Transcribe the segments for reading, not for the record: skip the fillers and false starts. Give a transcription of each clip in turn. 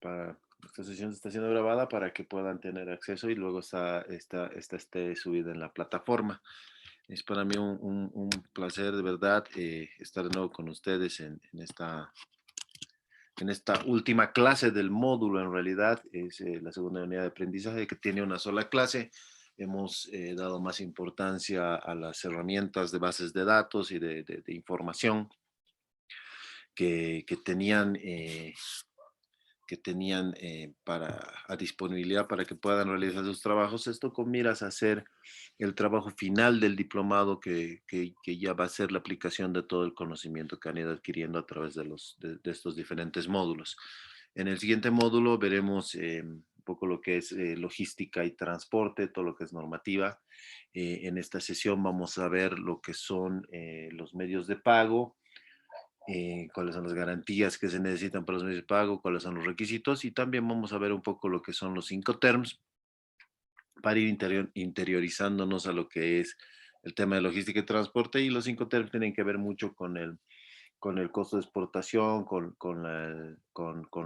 Esta sesión se está siendo grabada para que puedan tener acceso y luego esté subida en la plataforma. Es para mí un placer de verdad estar de nuevo con ustedes en esta última clase del módulo. En realidad es la segunda unidad de aprendizaje que tiene una sola clase. Hemos dado más importancia a las herramientas de bases de datos y de información que tenían a disponibilidad para que puedan realizar sus trabajos. Esto con miras a hacer el trabajo final del diplomado que ya va a ser la aplicación de todo el conocimiento que han ido adquiriendo a través de estos diferentes módulos. En el siguiente módulo veremos un poco lo que es logística y transporte, todo lo que es normativa. En esta sesión vamos a ver lo que son los medios de pago, cuáles son las garantías que se necesitan para los medios de pago, cuáles son los requisitos, y también vamos a ver un poco lo que son los Incoterms para ir interiorizándonos a lo que es el tema de logística y transporte. Y los Incoterms tienen que ver mucho con el costo de exportación, con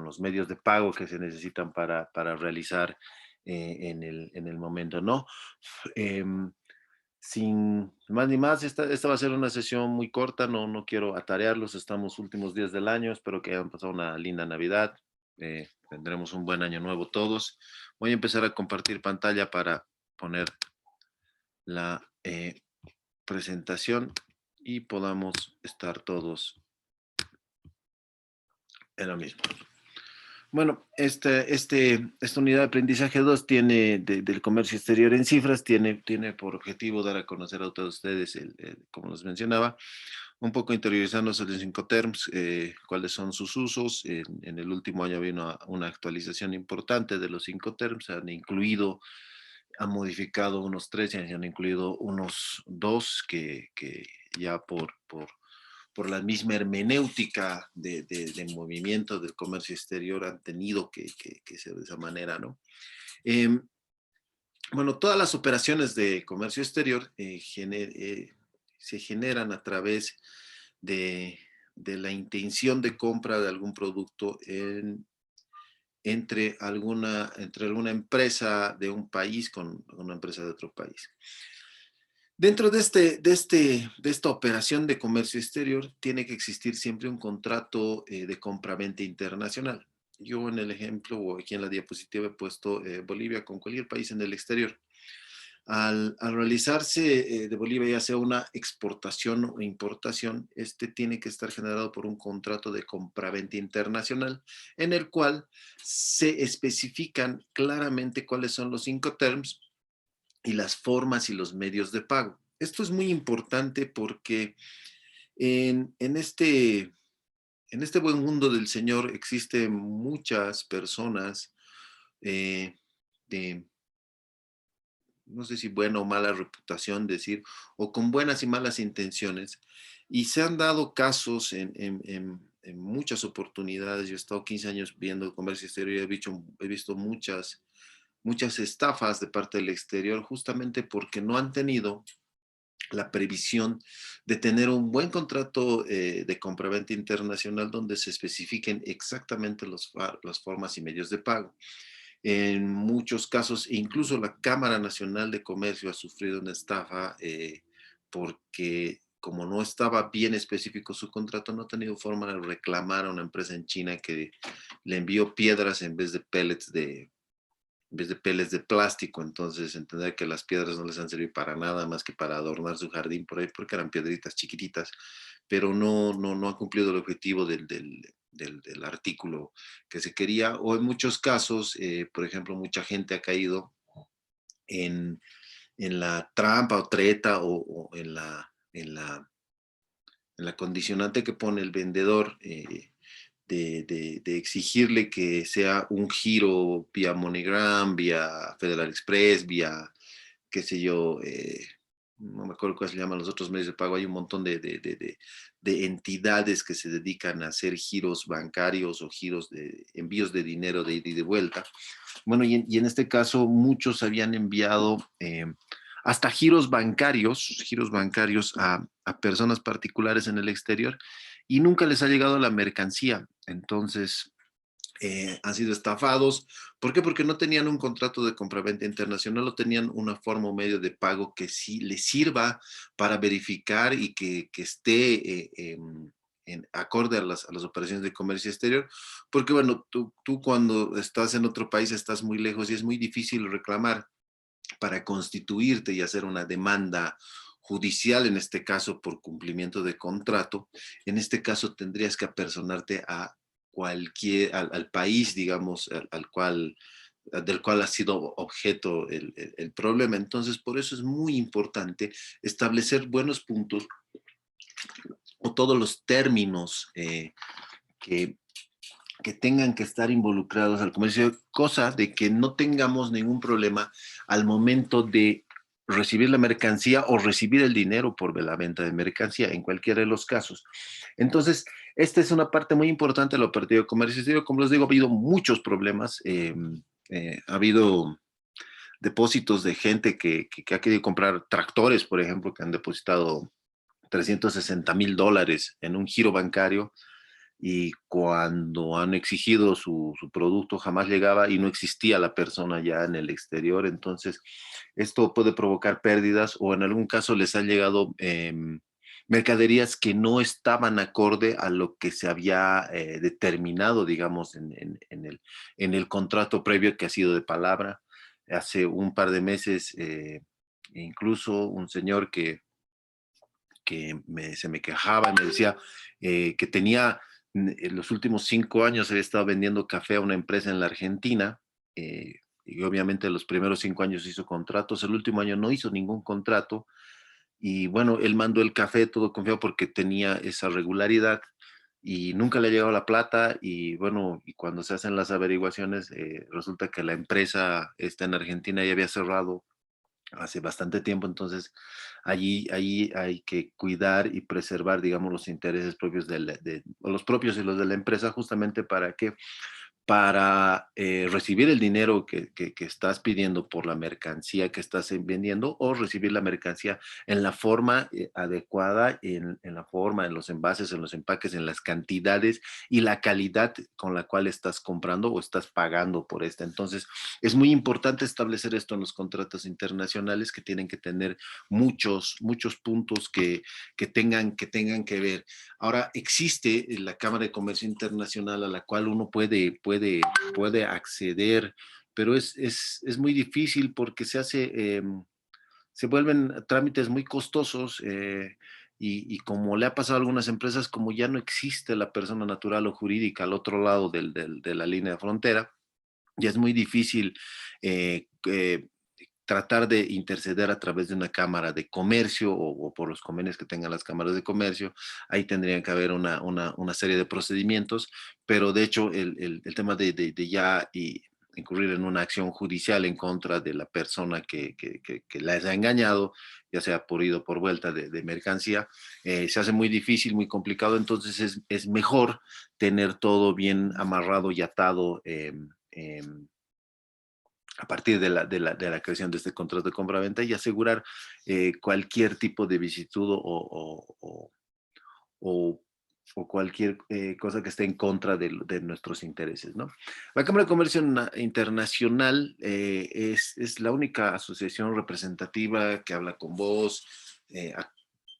los medios de pago que se necesitan para realizar en el momento, ¿no? Em, Sin más ni más, esta va a ser una sesión muy corta, no quiero atarearlos, estamos últimos días del año, espero que hayan pasado una linda Navidad, tendremos un buen año nuevo todos. Voy a empezar a compartir pantalla para poner la presentación y podamos estar todos en lo mismo. Bueno, esta unidad de aprendizaje 2 tiene, del comercio exterior en cifras, tiene por objetivo dar a conocer a todos ustedes, como les mencionaba, un poco interiorizándose los Incoterms, cuáles son sus usos. En el último año vino una actualización importante de los Incoterms, han modificado unos 3 y han incluido unos 2 que ya por la misma hermenéutica de movimiento del comercio exterior han tenido que ser de esa manera, ¿no? Eh, bueno, todas las operaciones de comercio exterior se generan a través de, de la intención de compra de algún producto entre alguna empresa de un país con una empresa de otro país. Dentro de esta operación de comercio exterior, tiene que existir siempre un contrato de compraventa internacional. Yo en el ejemplo o aquí en la diapositiva he puesto Bolivia con cualquier país en el exterior. Al realizarse de Bolivia ya sea una exportación o importación, este tiene que estar generado por un contrato de compraventa internacional en el cual se especifican claramente cuáles son los Incoterms y las formas y los medios de pago. Esto es muy importante porque en este buen mundo del Señor existen muchas personas eh, de, no sé si buena o mala reputación decir, o con buenas y malas intenciones, y se han dado casos en muchas oportunidades. Yo he estado 15 años viendo comercio exterior y he visto muchas estafas de parte del exterior, justamente porque no han tenido la previsión de tener un buen contrato de compraventa internacional donde se especifiquen exactamente las formas y medios de pago. En muchos casos, incluso la Cámara Nacional de Comercio ha sufrido una estafa porque como no estaba bien específico su contrato, no ha tenido forma de reclamar a una empresa en China que le envió piedras en vez de pellets de plástico. Entonces entender que las piedras no les han servido para nada más que para adornar su jardín por ahí, porque eran piedritas chiquititas, pero no ha cumplido el objetivo del artículo que se quería. O en muchos casos, por ejemplo, mucha gente ha caído en, en la trampa o treta o en la condicionante que pone el vendedor, de exigirle que sea un giro vía MoneyGram, vía Federal Express, vía, qué sé yo, no me acuerdo cuál se llaman los otros medios de pago. Hay un montón de entidades que se dedican a hacer giros bancarios o giros de envíos de dinero de ida y de vuelta. Bueno, y en este caso muchos habían enviado hasta giros bancarios a personas particulares en el exterior y nunca les ha llegado la mercancía. Entonces, han sido estafados. ¿Por qué? Porque no tenían un contrato de compraventa internacional o tenían una forma o medio de pago que sí les sirva para verificar y que esté acorde a las operaciones de comercio exterior. Porque bueno, tú cuando estás en otro país estás muy lejos y es muy difícil reclamar para constituirte y hacer una demanda judicial, en este caso por cumplimiento de contrato. En este caso tendrías que apersonarte a al país, digamos, al cual del cual ha sido objeto el problema. Entonces, por eso es muy importante establecer buenos puntos o todos los términos que, que tengan que estar involucrados al comercio, cosa de que no tengamos ningún problema al momento de recibir la mercancía o recibir el dinero por la venta de mercancía, en cualquiera de los casos. Entonces, esta es una parte muy importante de la operativa de comercio exterior. Como les digo, ha habido muchos problemas. Ha habido depósitos de gente que ha querido comprar tractores, por ejemplo, que han depositado $360,000 en un giro bancario y cuando han exigido su producto jamás llegaba y no existía la persona ya en el exterior. Entonces, esto puede provocar pérdidas o en algún caso les han llegado mercaderías que no estaban acorde a lo que se había determinado, digamos, en el contrato previo que ha sido de palabra. Hace un par de meses, incluso un señor se me quejaba y me decía que tenía, en los últimos 5 años había estado vendiendo café a una empresa en la Argentina, y obviamente los primeros 5 años hizo contratos, el último año no hizo ningún contrato, y bueno, él mandó el café todo confiado porque tenía esa regularidad, y nunca le ha llegado la plata, y bueno, y cuando se hacen las averiguaciones, resulta que la empresa está en Argentina y había cerrado hace bastante tiempo. Entonces allí hay que cuidar y preservar, digamos, los intereses propios o los propios y los de la empresa, justamente para que para recibir el dinero que estás pidiendo por la mercancía que estás vendiendo o recibir la mercancía en la forma adecuada, en la forma, en los envases, en los empaques, en las cantidades y la calidad con la cual estás comprando o estás pagando por esta. Entonces, es muy importante establecer esto en los contratos internacionales que tienen que tener muchos puntos que tengan que ver. Ahora, existe la Cámara de Comercio Internacional a la cual uno puede acceder, pero es muy difícil porque se vuelven trámites muy costosos, y como le ha pasado a algunas empresas, como ya no existe la persona natural o jurídica al otro lado de la línea de frontera, ya es muy difícil tratar de interceder a través de una cámara de comercio o por los convenios que tengan las cámaras de comercio. Ahí tendrían que haber una serie de procedimientos, pero de hecho el tema de ya incurrir en una acción judicial en contra de la persona que les ha engañado, ya sea por ida o por vuelta de mercancía, se hace muy difícil, muy complicado. Entonces es mejor tener todo bien amarrado y atado a partir de la creación de este contrato de compra-venta y asegurar cualquier tipo de vicisitud o- o cualquier cosa que esté en contra de nuestros intereses, ¿no? La Cámara de Comercio Internacional es la única asociación representativa que habla con voz,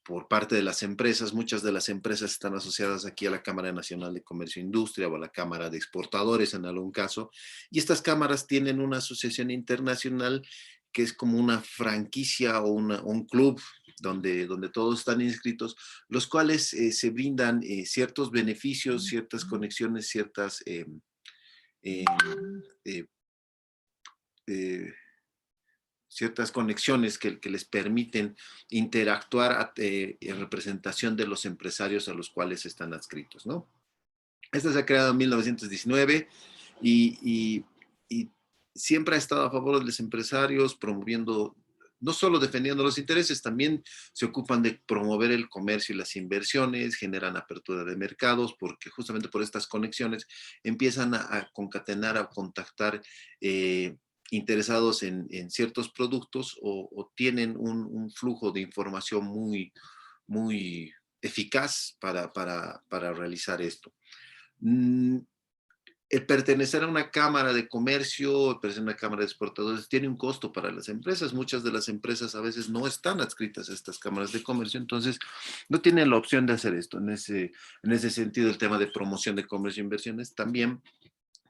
por parte de las empresas. Muchas de las empresas están asociadas aquí a la Cámara Nacional de Comercio e Industria o a la Cámara de Exportadores en algún caso, y estas cámaras tienen una asociación internacional que es como una franquicia o un club donde todos están inscritos, los cuales se brindan ciertos beneficios, ciertas conexiones, eh, eh, eh, ciertas conexiones que les permiten interactuar en representación de los empresarios a los cuales están adscritos, ¿no? Esta se ha creado en 1919 y siempre ha estado a favor de los empresarios, promoviendo, no solo defendiendo los intereses, también se ocupan de promover el comercio y las inversiones, generan apertura de mercados, porque justamente por estas conexiones empiezan a concatenar, a contactar interesados en ciertos productos o tienen un flujo de información muy eficaz para realizar esto. Mm, el pertenecer a una cámara de comercio, pertenecer a una cámara de exportadores, tiene un costo para las empresas. Muchas de las empresas a veces no están adscritas a estas cámaras de comercio, entonces no tienen la opción de hacer esto. En ese sentido, el tema de promoción de comercio e inversiones también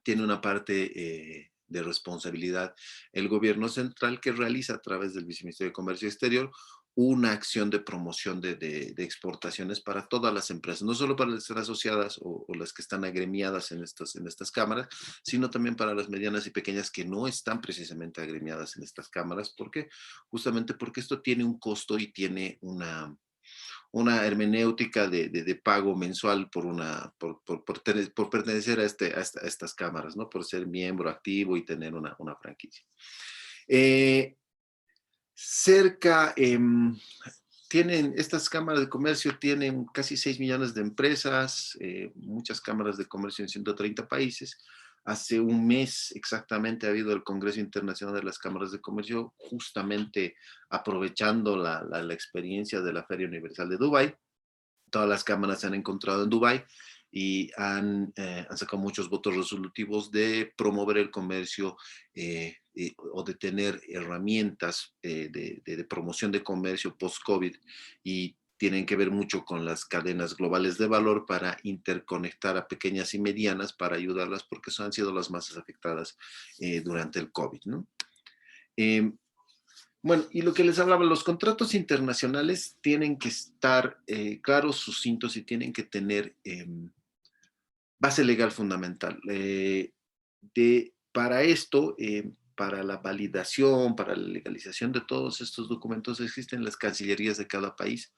tiene una parte de responsabilidad el gobierno central, que realiza a través del Viceministerio de Comercio Exterior una acción de promoción de exportaciones para todas las empresas, no solo para las que están asociadas o las que están agremiadas en estas cámaras, sino también para las medianas y pequeñas que no están precisamente agremiadas en estas cámaras. ¿Por qué? Justamente porque esto tiene un costo y tiene una hermenéutica de pago mensual por pertenecer a estas cámaras, ¿no? Por ser miembro activo y tener una franquicia. Eh, cerca, estas cámaras de comercio tienen casi 6 millones de empresas, muchas cámaras de comercio en 130 países. Hace un mes exactamente ha habido el Congreso Internacional de las Cámaras de Comercio, justamente aprovechando la experiencia de la Feria Universal de Dubái. Todas las cámaras se han encontrado en Dubái y han sacado muchos votos resolutivos de promover el comercio, o de tener herramientas de promoción de comercio post-COVID, y tienen que ver mucho con las cadenas globales de valor para interconectar a pequeñas y medianas para ayudarlas, porque son, han sido las más afectadas durante el COVID, ¿no? Eh, bueno, y lo que les hablaba, los contratos internacionales tienen que estar claros, sucintos, y tienen que tener base legal fundamental. Para esto, para la validación, para la legalización de todos estos documentos, existen las cancillerías de cada país,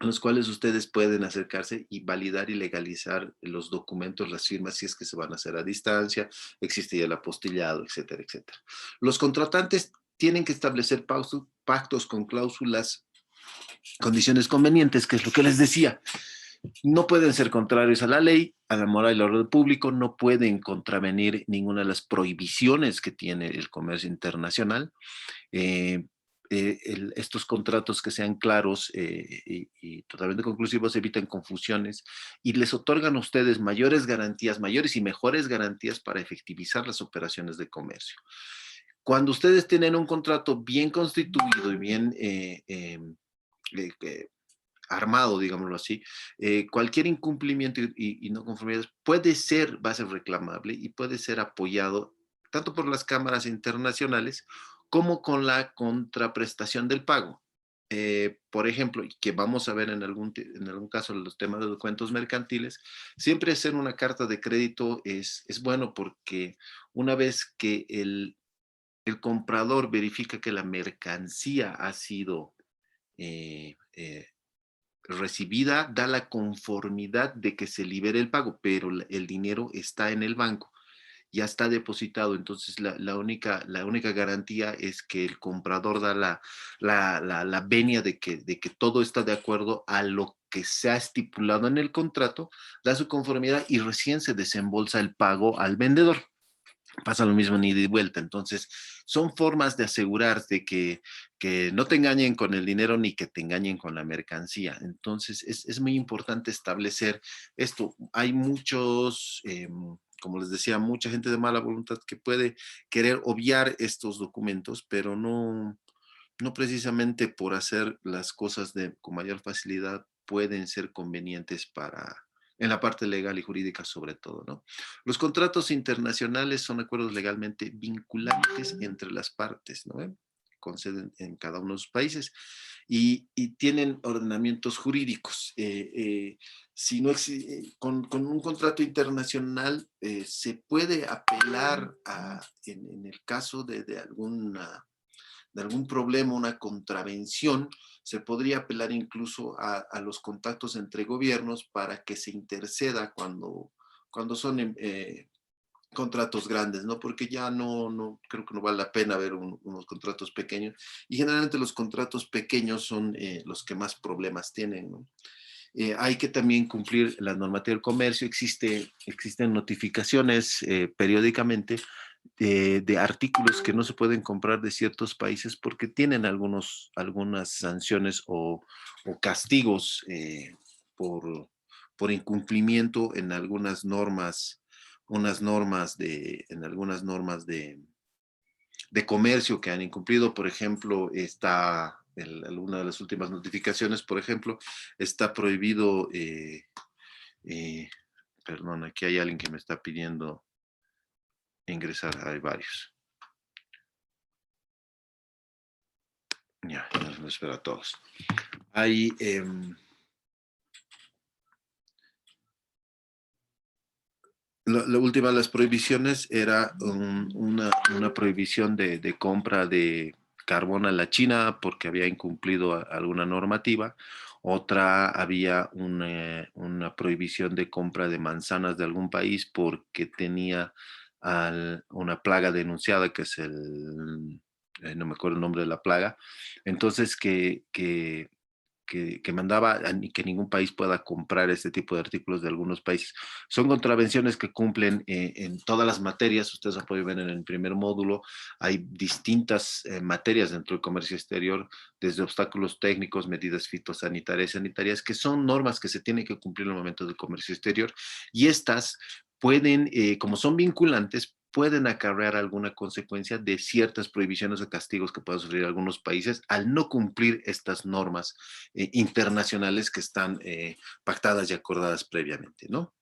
a los cuales ustedes pueden acercarse y validar y legalizar los documentos, las firmas, si es que se van a hacer a distancia, existe ya el apostillado, etcétera, etcétera. Los contratantes tienen que establecer pactos con cláusulas, condiciones convenientes, que es lo que les decía. No pueden ser contrarios a la ley, a la moral y al orden público, no pueden contravenir ninguna de las prohibiciones que tiene el comercio internacional. eh, Estos contratos que sean claros, y totalmente conclusivos, evitan confusiones y les otorgan a ustedes mayores garantías, mayores y mejores garantías para efectivizar las operaciones de comercio. Cuando ustedes tienen un contrato bien constituido y bien armado, digámoslo así, cualquier incumplimiento y no conformidad va a ser reclamable y puede ser apoyado tanto por las cámaras internacionales como con la contraprestación del pago. Por ejemplo, y que vamos a ver en algún caso los temas de documentos mercantiles, siempre hacer una carta de crédito es bueno, porque una vez que el comprador verifica que la mercancía ha sido eh, eh, recibida, da la conformidad de que se libere el pago, pero el dinero está en el banco, ya está depositado. Entonces la única garantía es que el comprador da la venia de que todo está de acuerdo a lo que se ha estipulado en el contrato, da su conformidad y recién se desembolsa el pago al vendedor. Pasa lo mismo en ida y vuelta. Entonces, son formas de asegurarte que no te engañen con el dinero ni que te engañen con la mercancía. Entonces, es muy importante establecer esto. Hay muchos, como les decía, mucha gente de mala voluntad que puede querer obviar estos documentos, pero no precisamente por hacer las cosas con mayor facilidad pueden ser convenientes en la parte legal y jurídica sobre todo, ¿no? Los contratos internacionales son acuerdos legalmente vinculantes entre las partes, ¿no? Con sede en cada uno de los países y tienen ordenamientos jurídicos. Si no con un contrato internacional se puede apelar en el caso de algún problema, una contravención, se podría apelar incluso a los contactos entre gobiernos para que se interceda cuando son contratos grandes, ¿no? Porque ya no, creo que no vale la pena ver unos contratos pequeños, y generalmente los contratos pequeños son los que más problemas tienen, ¿no? Hay que también cumplir la normativa del comercio. Existen notificaciones periódicamente de artículos que no se pueden comprar de ciertos países porque tienen algunas sanciones o castigos por incumplimiento en algunas normas unas normas en algunas normas de comercio que han incumplido. Por ejemplo, está alguna de las últimas notificaciones, por ejemplo, está prohibido, eh, perdón, aquí hay alguien que me está pidiendo ingresar, hay varios. Ya, no espero a todos. Hay la última de las prohibiciones era una prohibición de compra de carbón a la China porque había incumplido alguna normativa. Otra había una prohibición de compra de manzanas de algún país porque tenía una plaga denunciada que es no me acuerdo el nombre de la plaga. Entonces, que mandaba a que ningún país pueda comprar este tipo de artículos de algunos países. Son contravenciones que cumplen en todas las materias. Ustedes lo pueden ver en el primer módulo. Hay distintas materias dentro del comercio exterior, desde obstáculos técnicos, medidas fitosanitarias y sanitarias, que son normas que se tienen que cumplir en el momento del comercio exterior. Y estas pueden, como son vinculantes, pueden acarrear alguna consecuencia de ciertas prohibiciones o castigos que puedan sufrir algunos países al no cumplir estas normas internacionales que están pactadas y acordadas previamente, ¿no?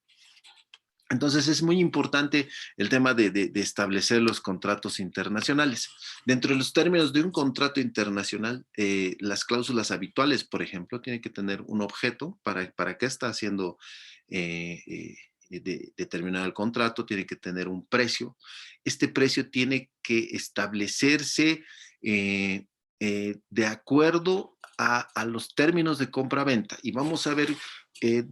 Entonces es muy importante el tema de establecer los contratos internacionales. Dentro de los términos de un contrato internacional, las cláusulas habituales, por ejemplo, tienen que tener un objeto para qué está haciendo determinar el contrato, tiene que tener un precio. Este precio tiene que establecerse de acuerdo a los términos de compra-venta. Y vamos a ver eh,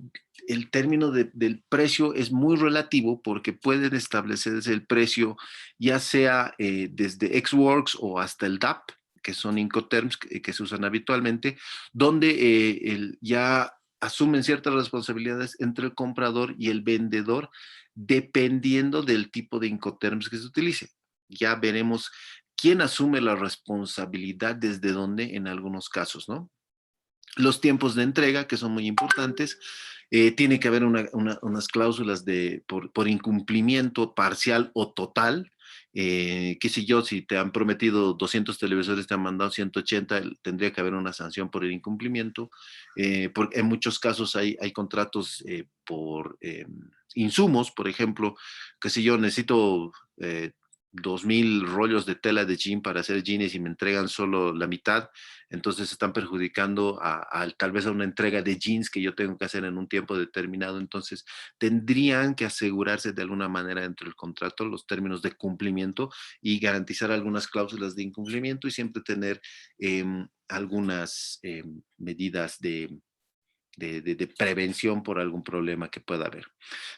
el término del precio es muy relativo porque pueden establecerse el precio ya sea desde Xworks o hasta el DAP, que son Incoterms que se usan habitualmente, donde ya asumen ciertas responsabilidades entre el comprador y el vendedor dependiendo del tipo de Incoterms que se utilice. Ya veremos quién asume la responsabilidad desde dónde en algunos casos, ¿no? Los tiempos de entrega, que son muy importantes. Tiene que haber unas cláusulas por incumplimiento parcial o total. Qué sé yo, si te han prometido 200 televisores, te han mandado 180, tendría que haber una sanción por el incumplimiento. Porque en muchos casos hay contratos por insumos, por ejemplo, qué sé yo, necesito 2000 rollos de tela de jean para hacer jeans y me entregan solo la mitad, entonces están perjudicando tal vez a una entrega de jeans que yo tengo que hacer en un tiempo determinado. Entonces tendrían que asegurarse de alguna manera dentro del contrato los términos de cumplimiento y garantizar algunas cláusulas de incumplimiento y siempre tener algunas medidas de prevención por algún problema que pueda haber.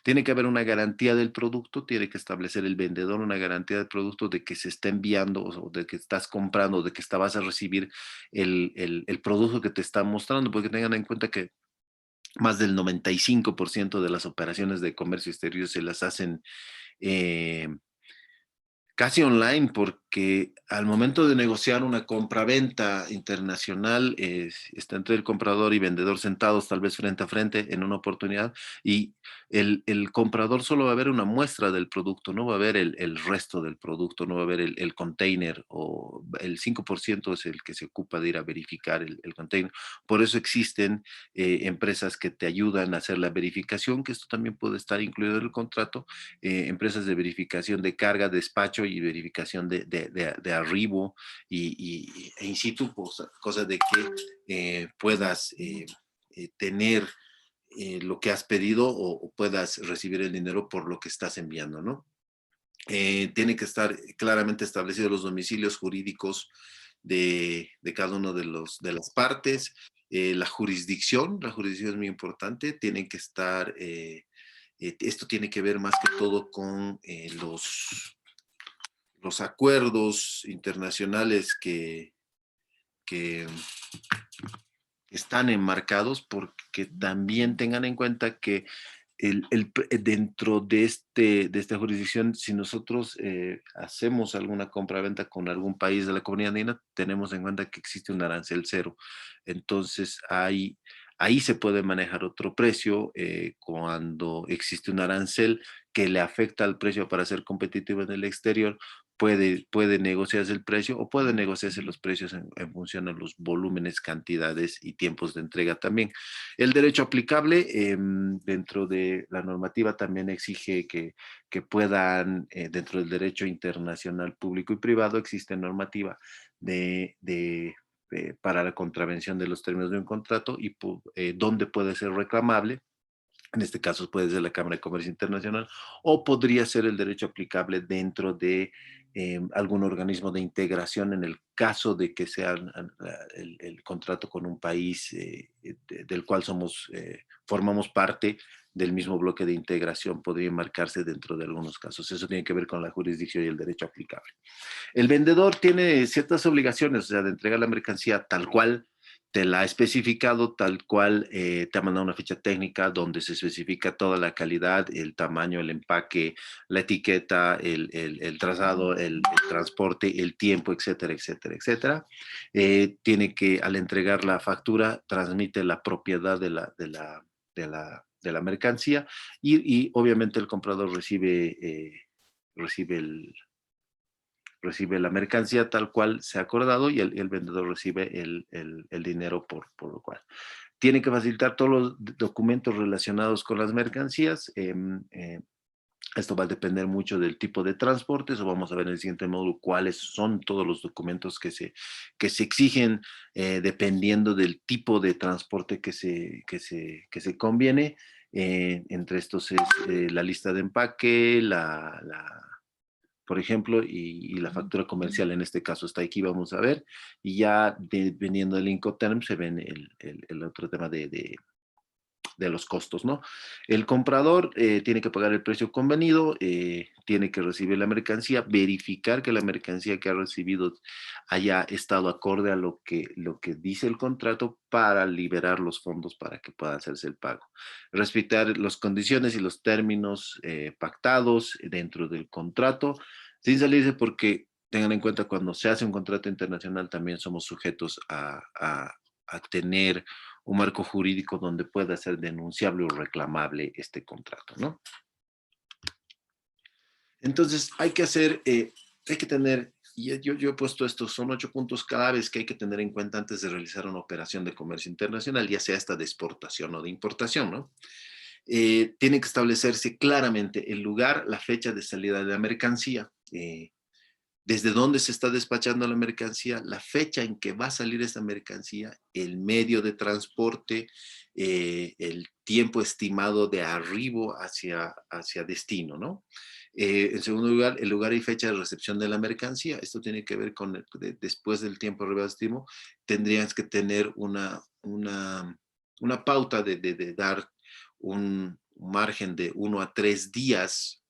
Tiene que haber una garantía del producto, tiene que establecer el vendedor una garantía del producto de que se está enviando o de que estás comprando, de que vas a recibir el producto que te está mostrando, porque tengan en cuenta que más del 95% de las operaciones de comercio exterior se las hacen eh, casi online, porque al momento de negociar una compra-venta internacional, está entre el comprador y vendedor sentados tal vez frente a frente en una oportunidad y el comprador solo va a ver una muestra del producto, no va a ver el resto del producto, no va a ver el container o el 5% es el que se ocupa de ir a verificar el container. Por eso existen empresas que te ayudan a hacer la verificación, que esto también puede estar incluido en el contrato, empresas de verificación de carga, despacho y verificación de arribo e in situ, pues, cosa de que puedas tener lo que has pedido o puedas recibir el dinero por lo que estás enviando, ¿no? Tiene que estar claramente establecidos los domicilios jurídicos de cada uno de las partes. La jurisdicción es muy importante, tienen que estar, esto tiene que ver más que todo con los acuerdos internacionales que están enmarcados, porque también tengan en cuenta que dentro de esta jurisdicción, si nosotros hacemos alguna compra-venta con algún país de la comunidad andina, tenemos en cuenta que existe un arancel cero. Entonces, ahí se puede manejar otro precio cuando existe un arancel que le afecta al precio para ser competitivo en el exterior, puede negociarse el precio o puede negociarse los precios en función a los volúmenes, cantidades y tiempos de entrega también. El derecho aplicable dentro de la normativa también exige que puedan, dentro del derecho internacional público y privado, existe normativa para la contravención de los términos de un contrato y dónde puede ser reclamable. En este caso puede ser la Cámara de Comercio Internacional o podría ser el derecho aplicable dentro de algún organismo de integración en el caso de que sea el contrato con un país del cual formamos parte del mismo bloque de integración, podría enmarcarse dentro de algunos casos. Eso tiene que ver con la jurisdicción y el derecho aplicable. El vendedor tiene ciertas obligaciones, o sea, de entregar la mercancía tal cual te la ha especificado, tal cual te ha mandado una ficha técnica donde se especifica toda la calidad, el tamaño, el empaque, la etiqueta, el trazado, el transporte, el tiempo, etcétera, etcétera, etcétera. Tiene que, al entregar la factura, transmite la propiedad de la mercancía y obviamente el comprador recibe la mercancía tal cual se ha acordado y el vendedor recibe el dinero por lo cual. Tiene que facilitar todos los documentos relacionados con las mercancías. Esto va a depender mucho del tipo de transporte. Eso vamos a ver en el siguiente módulo cuáles son todos los documentos que se exigen dependiendo del tipo de transporte que se conviene. Entre estos es la lista de empaque, por ejemplo, y la factura comercial en este caso está aquí, vamos a ver, y ya dependiendo del Incoterm se ven el otro tema de los costos, ¿no? El comprador tiene que pagar el precio convenido, tiene que recibir la mercancía, verificar que la mercancía que ha recibido haya estado acorde a lo que dice el contrato para liberar los fondos para que pueda hacerse el pago. Respetar las condiciones y los términos pactados dentro del contrato, sin salirse porque tengan en cuenta cuando se hace un contrato internacional también somos sujetos a tener un marco jurídico donde pueda ser denunciable o reclamable este contrato, ¿no? Entonces, hay que tener, y yo he puesto estos, son 8 puntos claves que hay que tener en cuenta antes de realizar una operación de comercio internacional, ya sea esta de exportación o de importación, ¿no? Tiene que establecerse claramente el lugar, la fecha de salida de la mercancía, desde dónde se está despachando la mercancía, la fecha en que va a salir esa mercancía, el medio de transporte, el tiempo estimado de arribo hacia destino, ¿no? En segundo lugar, el lugar y fecha de recepción de la mercancía. Esto tiene que ver con después del tiempo arriba de destino, tendrías que tener una pauta de dar un margen de 1 a 3 días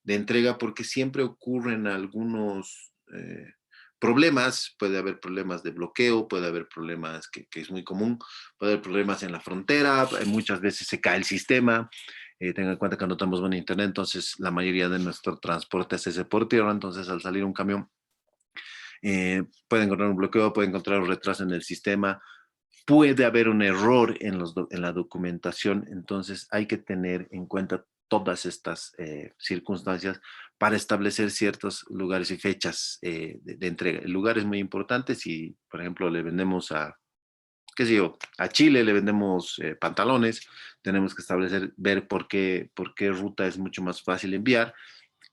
de entrega porque siempre ocurren algunos problemas, puede haber problemas de bloqueo, puede haber problemas que es muy común, puede haber problemas en la frontera, muchas veces se cae el sistema, tengan en cuenta que no tenemos buen internet, entonces la mayoría de nuestro transporte se hace por tierra, entonces al salir un camión puede encontrar un bloqueo, puede encontrar un retraso en el sistema, puede haber un error en la documentación, entonces hay que tener en cuenta todas estas circunstancias para establecer ciertos lugares y fechas de entrega. El lugar es muy importante si, por ejemplo, le vendemos qué sé yo, a Chile le vendemos pantalones, tenemos que ver por qué ruta es mucho más fácil enviar,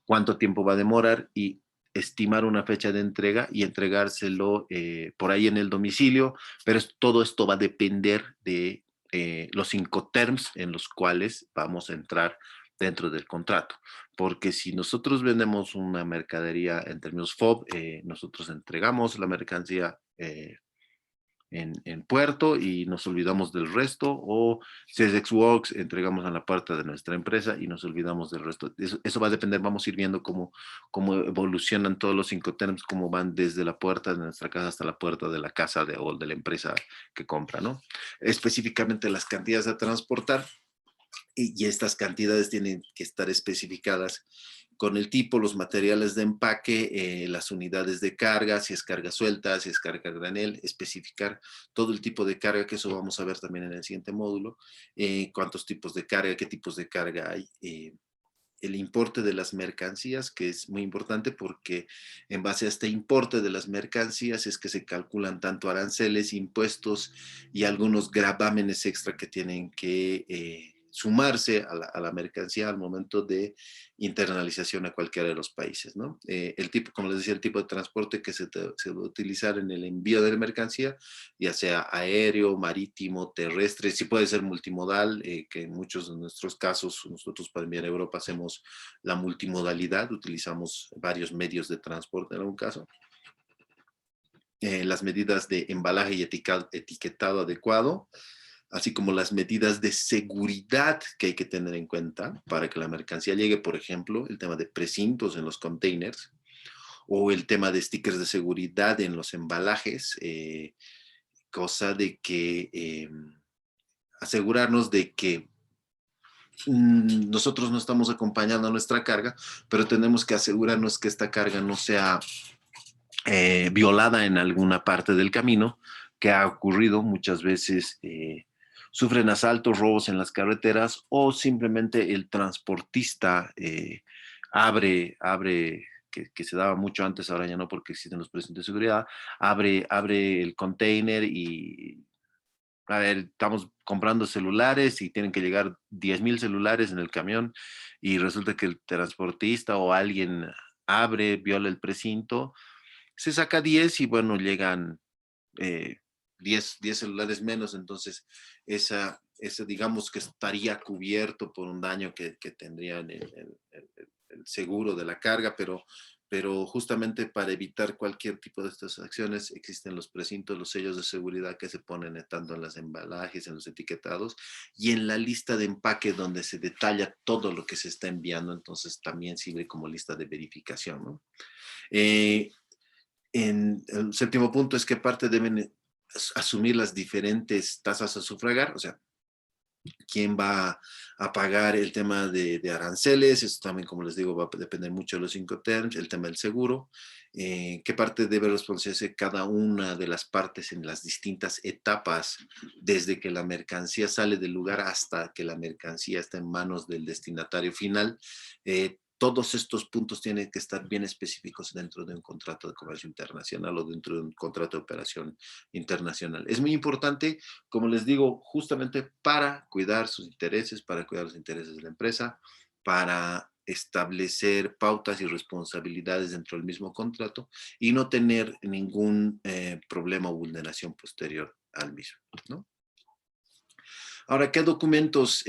cuánto tiempo va a demorar y estimar una fecha de entrega y entregárselo por ahí en el domicilio, pero todo esto va a depender de los Incoterms en los cuales vamos a entrar dentro del contrato. Porque si nosotros vendemos una mercadería en términos FOB, nosotros entregamos la mercancía en puerto y nos olvidamos del resto, o CSX Works entregamos a la parte de nuestra empresa y nos olvidamos del resto. Eso va a depender, vamos a ir viendo cómo evolucionan todos los Incoterms, cómo van desde la puerta de nuestra casa hasta la puerta de la casa o de la empresa que compra, ¿no? Específicamente las cantidades a transportar y estas cantidades tienen que estar especificadas con el tipo, los materiales de empaque, las unidades de carga, si es carga suelta, si es carga granel, especificar todo el tipo de carga, que eso vamos a ver también en el siguiente módulo, cuántos tipos de carga, qué tipos de carga hay, el importe de las mercancías, que es muy importante porque en base a este importe de las mercancías es que se calculan tanto aranceles, impuestos y algunos gravámenes extra que tienen que sumarse a la mercancía al momento de internalización a cualquiera de los países, ¿no? El tipo, como les decía, el tipo de transporte que se va a utilizar en el envío de la mercancía, ya sea aéreo, marítimo, terrestre, sí puede ser multimodal, que en muchos de nuestros casos, nosotros para enviar a Europa hacemos la multimodalidad, utilizamos varios medios de transporte en algún caso. Las medidas de embalaje y etiquetado adecuado, así como las medidas de seguridad que hay que tener en cuenta para que la mercancía llegue, por ejemplo, el tema de precintos en los containers o el tema de stickers de seguridad en los embalajes, cosa de que asegurarnos de que nosotros no estamos acompañando nuestra carga, pero tenemos que asegurarnos que esta carga no sea violada en alguna parte del camino, que ha ocurrido muchas veces. Sufren asaltos, robos en las carreteras o simplemente el transportista que se daba mucho antes, ahora ya no porque existen los precintos de seguridad, abre el container y, a ver, estamos comprando celulares y tienen que llegar 10,000 celulares en el camión y resulta que el transportista o alguien abre, viola el precinto, se saca 10 y bueno, llegan eh, 10 celulares menos, entonces esa digamos que estaría cubierto por un daño que tendría el seguro de la carga, pero justamente para evitar cualquier tipo de estas acciones existen los precintos, los sellos de seguridad que se ponen tanto en los embalajes, en los etiquetados y en la lista de empaque donde se detalla todo lo que se está enviando, entonces también sirve como lista de verificación, ¿no? Eh, en el séptimo punto es que parte deben asumir las diferentes tasas a sufragar, o sea, quién va a pagar el tema de aranceles, eso también, como les digo, va a depender mucho de los Incoterms, el tema del seguro, qué parte debe responsabilizarse cada una de las partes en las distintas etapas, desde que la mercancía sale del lugar hasta que la mercancía está en manos del destinatario final. Todos estos puntos tienen que estar bien específicos dentro de un contrato de comercio internacional o dentro de un contrato de operación internacional. Es muy importante, como les digo, justamente para cuidar sus intereses, para cuidar los intereses de la empresa, para establecer pautas y responsabilidades dentro del mismo contrato y no tener ningún problema o vulneración posterior al mismo, ¿no? Ahora, qué documentos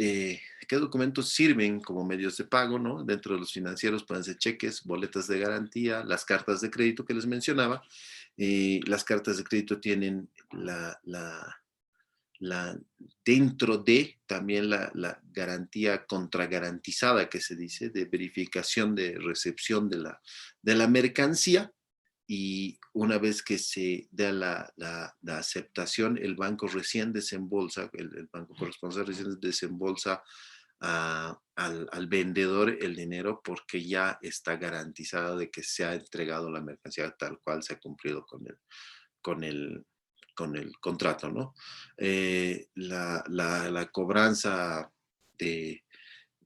sirven como medios de pago, ¿no? Dentro de los financieros pueden ser cheques, boletas de garantía, las cartas de crédito que les mencionaba. Las cartas de crédito tienen dentro de también la garantía contragarantizada que se dice, de verificación de recepción de la mercancía, y una vez que se da la aceptación, el banco recién desembolsa, el banco corresponsal recién desembolsa al vendedor el dinero porque ya está garantizado de que se ha entregado la mercancía tal cual se ha cumplido con el, con el contrato, ¿no? La cobranza de,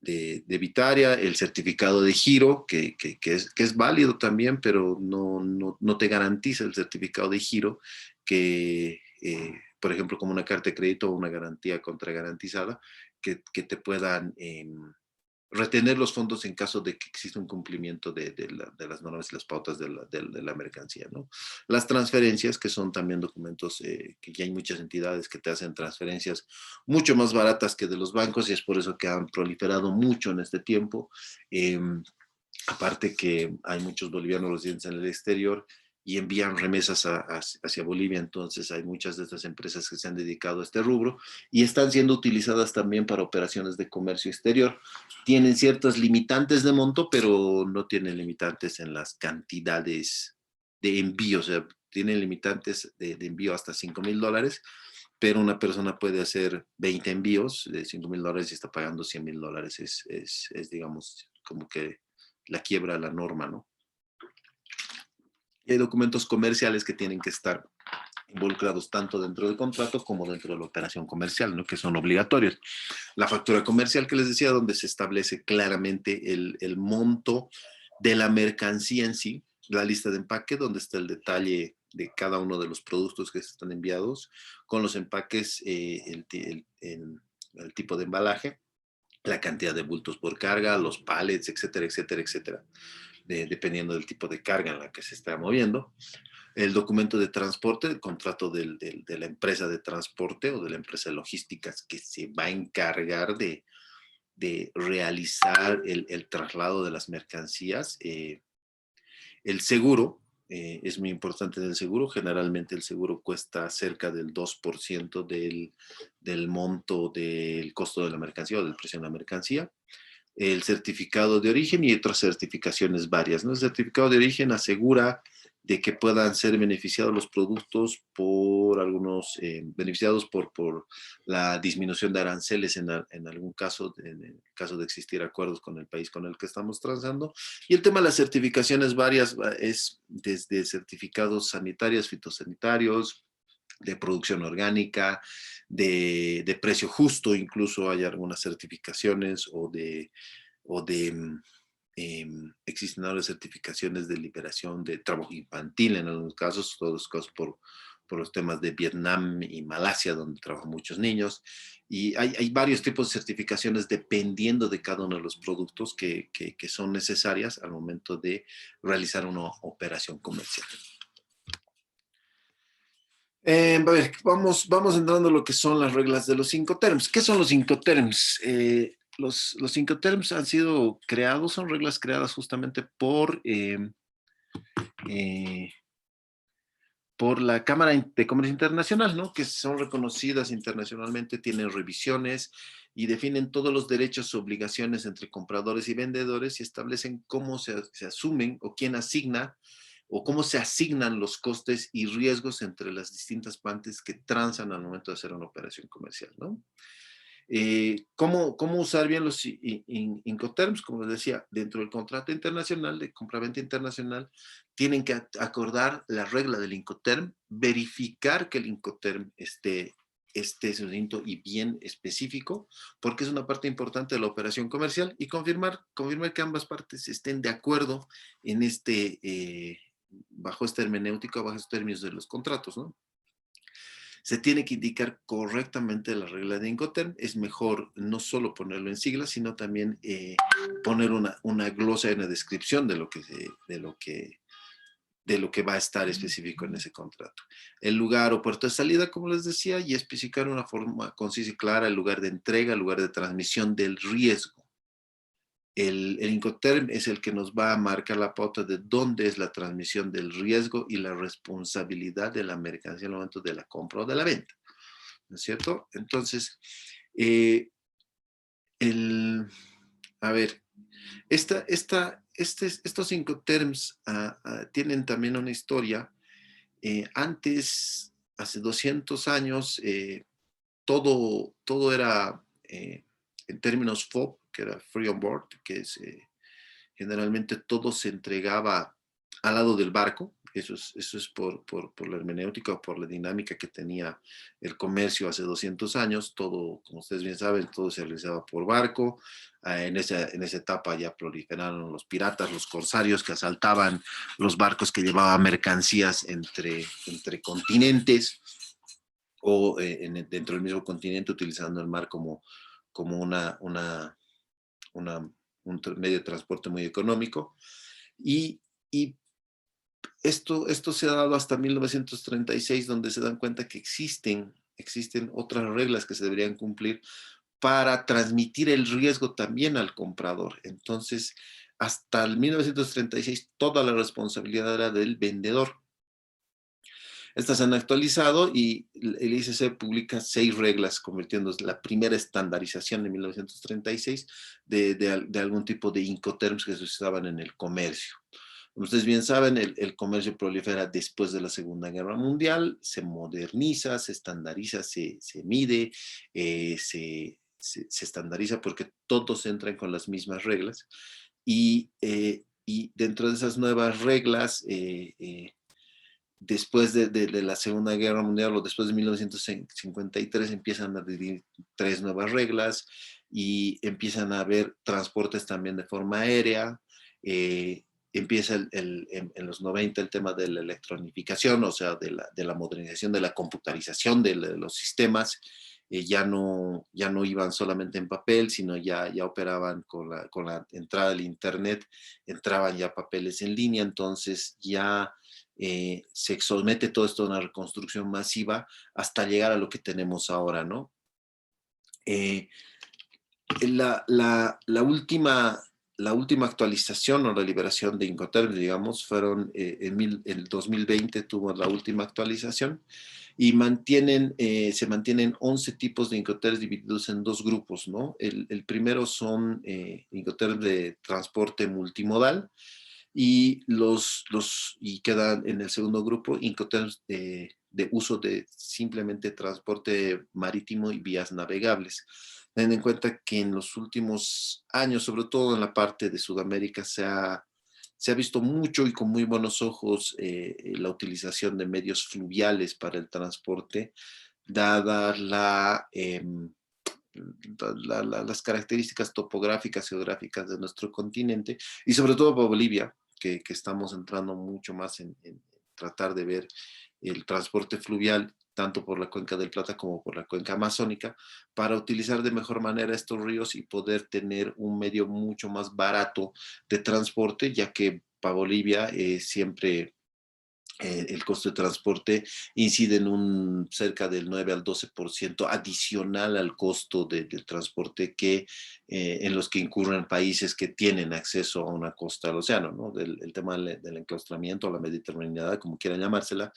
de Vitaria, el certificado de giro, que es válido también, pero no te garantiza el certificado de giro que, por ejemplo, como una carta de crédito o una garantía contragarantizada, que te puedan retener los fondos en caso de que exista un cumplimiento de las normas y las pautas de la mercancía, ¿no? Las transferencias, que son también documentos que ya hay muchas entidades que te hacen transferencias mucho más baratas que de los bancos y es por eso que han proliferado mucho en este tiempo. Aparte que hay muchos bolivianos residentes en el exterior y envían remesas hacia Bolivia, entonces hay muchas de estas empresas que se han dedicado a este rubro y están siendo utilizadas también para operaciones de comercio exterior. Tienen ciertas limitantes de monto, pero no tienen limitantes en las cantidades de envío, o sea, tienen limitantes de envío hasta $5,000, pero una persona puede hacer 20 envíos de $5,000 y está pagando $100,000. Digamos, como que la quiebra la norma, ¿no? Y hay documentos comerciales que tienen que estar involucrados tanto dentro del contrato como dentro de la operación comercial, ¿no? Que son obligatorios. La factura comercial que les decía, donde se establece claramente el monto de la mercancía en sí, la lista de empaque, donde está el detalle de cada uno de los productos que están enviados, con los empaques, el tipo de embalaje, la cantidad de bultos por carga, los pallets, etcétera, etcétera, etcétera, dependiendo del tipo de carga en la que se está moviendo. El documento de transporte, el contrato de la empresa de transporte o de la empresa de logísticas que se va a encargar de realizar el traslado de las mercancías. El seguro, es muy importante en el seguro. Generalmente el seguro cuesta cerca del 2% del monto del costo de la mercancía o del precio de la mercancía. El certificado de origen y otras certificaciones varias, ¿no? El certificado de origen asegura de que puedan ser beneficiados los productos por algunos, beneficiados por la disminución de aranceles en algún caso, en el caso de existir acuerdos con el país con el que estamos transando. Y el tema de las certificaciones varias es desde certificados sanitarios, fitosanitarios, de producción orgánica, de precio justo, incluso hay algunas certificaciones o de existen ahora certificaciones de liberación de trabajo infantil en algunos casos, todos los casos por los temas de Vietnam y Malasia, donde trabajan muchos niños. Y hay varios tipos de certificaciones dependiendo de cada uno de los productos que son necesarias al momento de realizar una operación comercial. A ver, vamos entrando a lo que son las reglas de los Incoterms. ¿Qué son los Incoterms? Los Incoterms han sido creados, son reglas creadas justamente eh, por la Cámara de Comercio Internacional, ¿no? Que son reconocidas internacionalmente, tienen revisiones y definen todos los derechos y obligaciones entre compradores y vendedores y establecen cómo se asumen o quién asigna o cómo se asignan los costes y riesgos entre las distintas partes que transan al momento de hacer una operación comercial, ¿no? ¿Cómo usar bien los Incoterms? Como les decía, dentro del contrato internacional de compraventa internacional, tienen que acordar la regla del Incoterm, verificar que el Incoterm esté sucinto y bien específico, porque es una parte importante de la operación comercial, y confirmar que ambas partes estén de acuerdo en bajo este hermenéutico, bajo estos términos de los contratos, ¿no? Se tiene que indicar correctamente la regla de Incoterm. Es mejor no solo ponerlo en siglas, sino también poner una glosa y una descripción de lo que va a estar específico en ese contrato. El lugar o puerto de salida, como les decía, y especificar una forma concisa y clara el lugar de entrega, el lugar de transmisión del riesgo. El Incoterm es el que nos va a marcar la pauta de dónde es la transmisión del riesgo y la responsabilidad de la mercancía en el momento de la compra o de la venta, ¿no es cierto? Entonces, eh, a ver, estos Incoterms tienen también una historia. Antes, hace 200 años, todo era en términos FOB, que era Free on Board, que es generalmente todo se entregaba al lado del barco. Eso es por la hermenéutica o por la dinámica que tenía el comercio hace 200 años. Todo, como ustedes bien saben, todo se realizaba por barco. En esa etapa ya proliferaron los piratas, los corsarios que asaltaban los barcos que llevaban mercancías entre continentes o dentro del mismo continente, utilizando el mar como un medio de transporte muy económico. Y esto se ha dado hasta 1936, donde se dan cuenta que existen otras reglas que se deberían cumplir para transmitir el riesgo también al comprador. Entonces, hasta el 1936, toda la responsabilidad era del vendedor. Estas se han actualizado y el ICC publica 6 reglas, convirtiéndose la primera estandarización en 1936 de algún tipo de Incoterms que se usaban en el comercio. Como ustedes bien saben, el comercio prolifera después de la Segunda Guerra Mundial, se moderniza, se estandariza, se mide, se estandariza porque todos entran con las mismas reglas. Y dentro de esas nuevas reglas, después de la Segunda Guerra Mundial o después de 1953 empiezan a vivir tres nuevas reglas y empiezan a haber transportes también de forma aérea. Empieza en los 90 el tema de la electronificación, o sea, de la modernización, de la computarización de los sistemas. Ya no iban solamente en papel, sino ya operaban con la entrada del Internet, entraban ya papeles en línea, entonces ya se somete todo esto a una reconstrucción masiva hasta llegar a lo que tenemos ahora, ¿no? Eh, la última actualización o la liberación de Incoterms, digamos, fueron el 2020 tuvo la última actualización y se mantienen 11 tipos de Incoterms divididos en dos grupos, ¿no? El primero son Incoterms de transporte multimodal, y quedan en el segundo grupo Incoterms de uso de simplemente transporte marítimo y vías navegables. Teniendo en cuenta que en los últimos años, sobre todo en la parte de Sudamérica, se ha visto mucho y con muy buenos ojos la utilización de medios fluviales para el transporte, dadas las características topográficas, geográficas de nuestro continente, y sobre todo para Bolivia, que estamos entrando mucho más en tratar de ver el transporte fluvial, tanto por la cuenca del Plata como por la cuenca amazónica, para utilizar de mejor manera estos ríos y poder tener un medio mucho más barato de transporte, ya que para Bolivia siempre el costo de transporte incide en un cerca del 9 al 12% adicional al costo del transporte en los que incurren países que tienen acceso a una costa del océano, ¿no? El tema del enclaustramiento, la mediterraneidad, como quieran llamársela,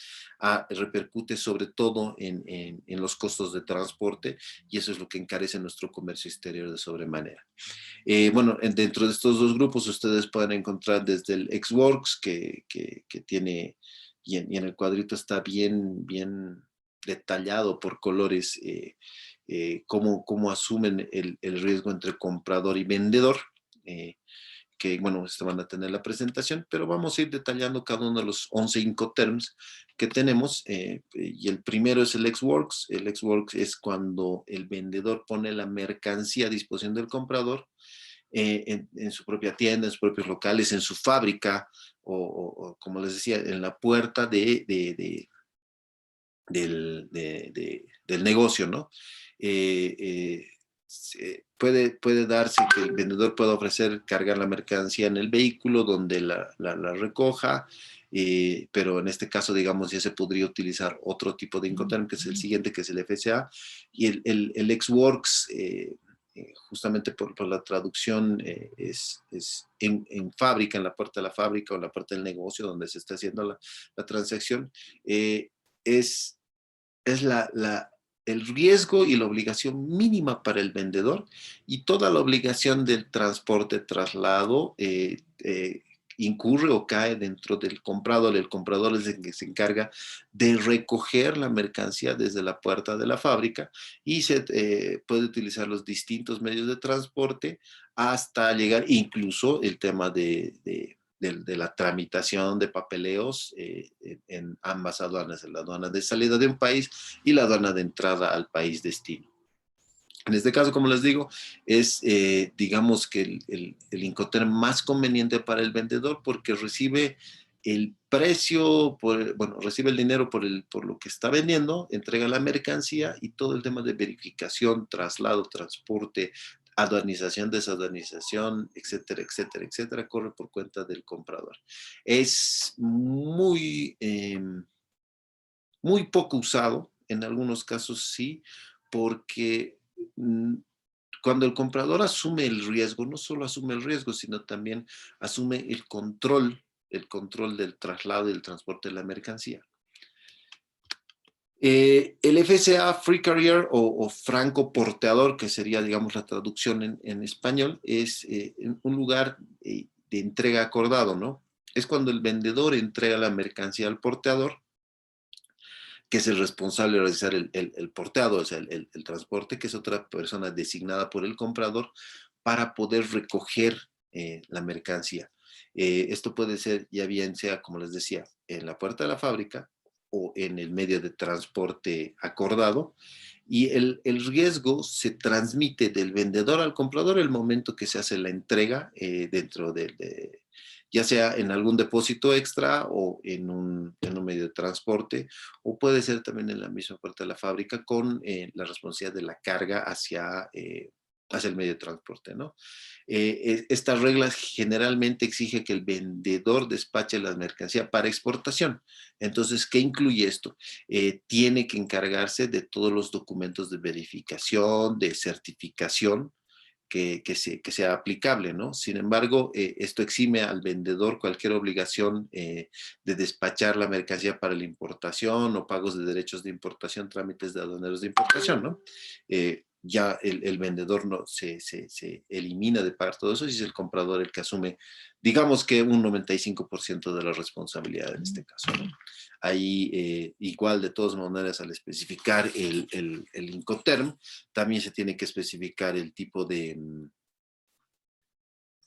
repercute sobre todo en los costos de transporte, y eso es lo que encarece nuestro comercio exterior de sobremanera. Bueno, dentro de estos dos grupos ustedes pueden encontrar desde el Xworks, que tiene, y en el cuadrito está bien detallado por colores, cómo asumen el riesgo entre comprador y vendedor. Que bueno, van a tener la presentación, pero vamos a ir detallando cada uno de los 11 Incoterms que tenemos, y el primero es el Xworks. El Xworks es cuando el vendedor pone la mercancía a disposición del comprador en su propia tienda, en sus propios locales, en su fábrica, o como les decía, en la puerta del negocio, ¿no? Eh, eh, puede darse que el vendedor pueda ofrecer cargar la mercancía en el vehículo donde la recoja, pero en este caso, digamos, ya se podría utilizar otro tipo de Incoterm, que es el siguiente, que es el FCA, y el Xworks, justamente por la traducción, es en fábrica, en la puerta de la fábrica o en la puerta del negocio donde se está haciendo la transacción. Es es el riesgo y la obligación mínima para el vendedor, y toda la obligación del transporte, traslado, incurre o cae dentro del comprador. El comprador es el que se encarga de recoger la mercancía desde la puerta de la fábrica, y se puede utilizar los distintos medios de transporte hasta llegar, incluso el tema de la tramitación de papeleos en ambas aduanas, en la aduana de salida de un país y la aduana de entrada al país destino. En este caso, como les digo, es, digamos que el Incoterm más conveniente para el vendedor, porque recibe el precio, bueno, recibe el dinero por lo que está vendiendo, entrega la mercancía, y todo el tema de verificación, traslado, transporte, aduanización, desaduanización, etcétera, etcétera, etcétera, corre por cuenta del comprador. Es muy poco usado, en algunos casos sí, porque cuando el comprador asume el riesgo, no solo asume el riesgo, sino también asume el control del traslado y del transporte de la mercancía. El FCA Free Carrier o franco porteador, que sería, digamos, la traducción en español, es un lugar de entrega acordado, ¿no? Es cuando el vendedor entrega la mercancía al porteador, que es el responsable de realizar el porteado, o sea, el transporte, que es otra persona designada por el comprador para poder recoger la mercancía. Esto puede ser, ya bien sea, como les decía, en la puerta de la fábrica, o en el medio de transporte acordado, y el riesgo se transmite del vendedor al comprador el momento que se hace la entrega dentro ya sea en algún depósito extra o en un medio de transporte, o puede ser también en la misma puerta de la fábrica con la responsabilidad de la carga hacia el medio de transporte, ¿no? Estas reglas generalmente exigen que el vendedor despache la mercancía para exportación. Entonces, ¿qué incluye esto? Tiene que encargarse de todos los documentos de verificación, de certificación, que sea aplicable, ¿no? Sin embargo, esto exime al vendedor cualquier obligación de despachar la mercancía para la importación o pagos de derechos de importación, trámites de aduaneros de importación, ¿no? Ya el vendedor no, se elimina de pagar todo eso y es el comprador el que asume, digamos que un 95% de la responsabilidad en este caso, ¿no? Ahí, igual, de todas maneras, al especificar el Incoterm, también se tiene que especificar el tipo de...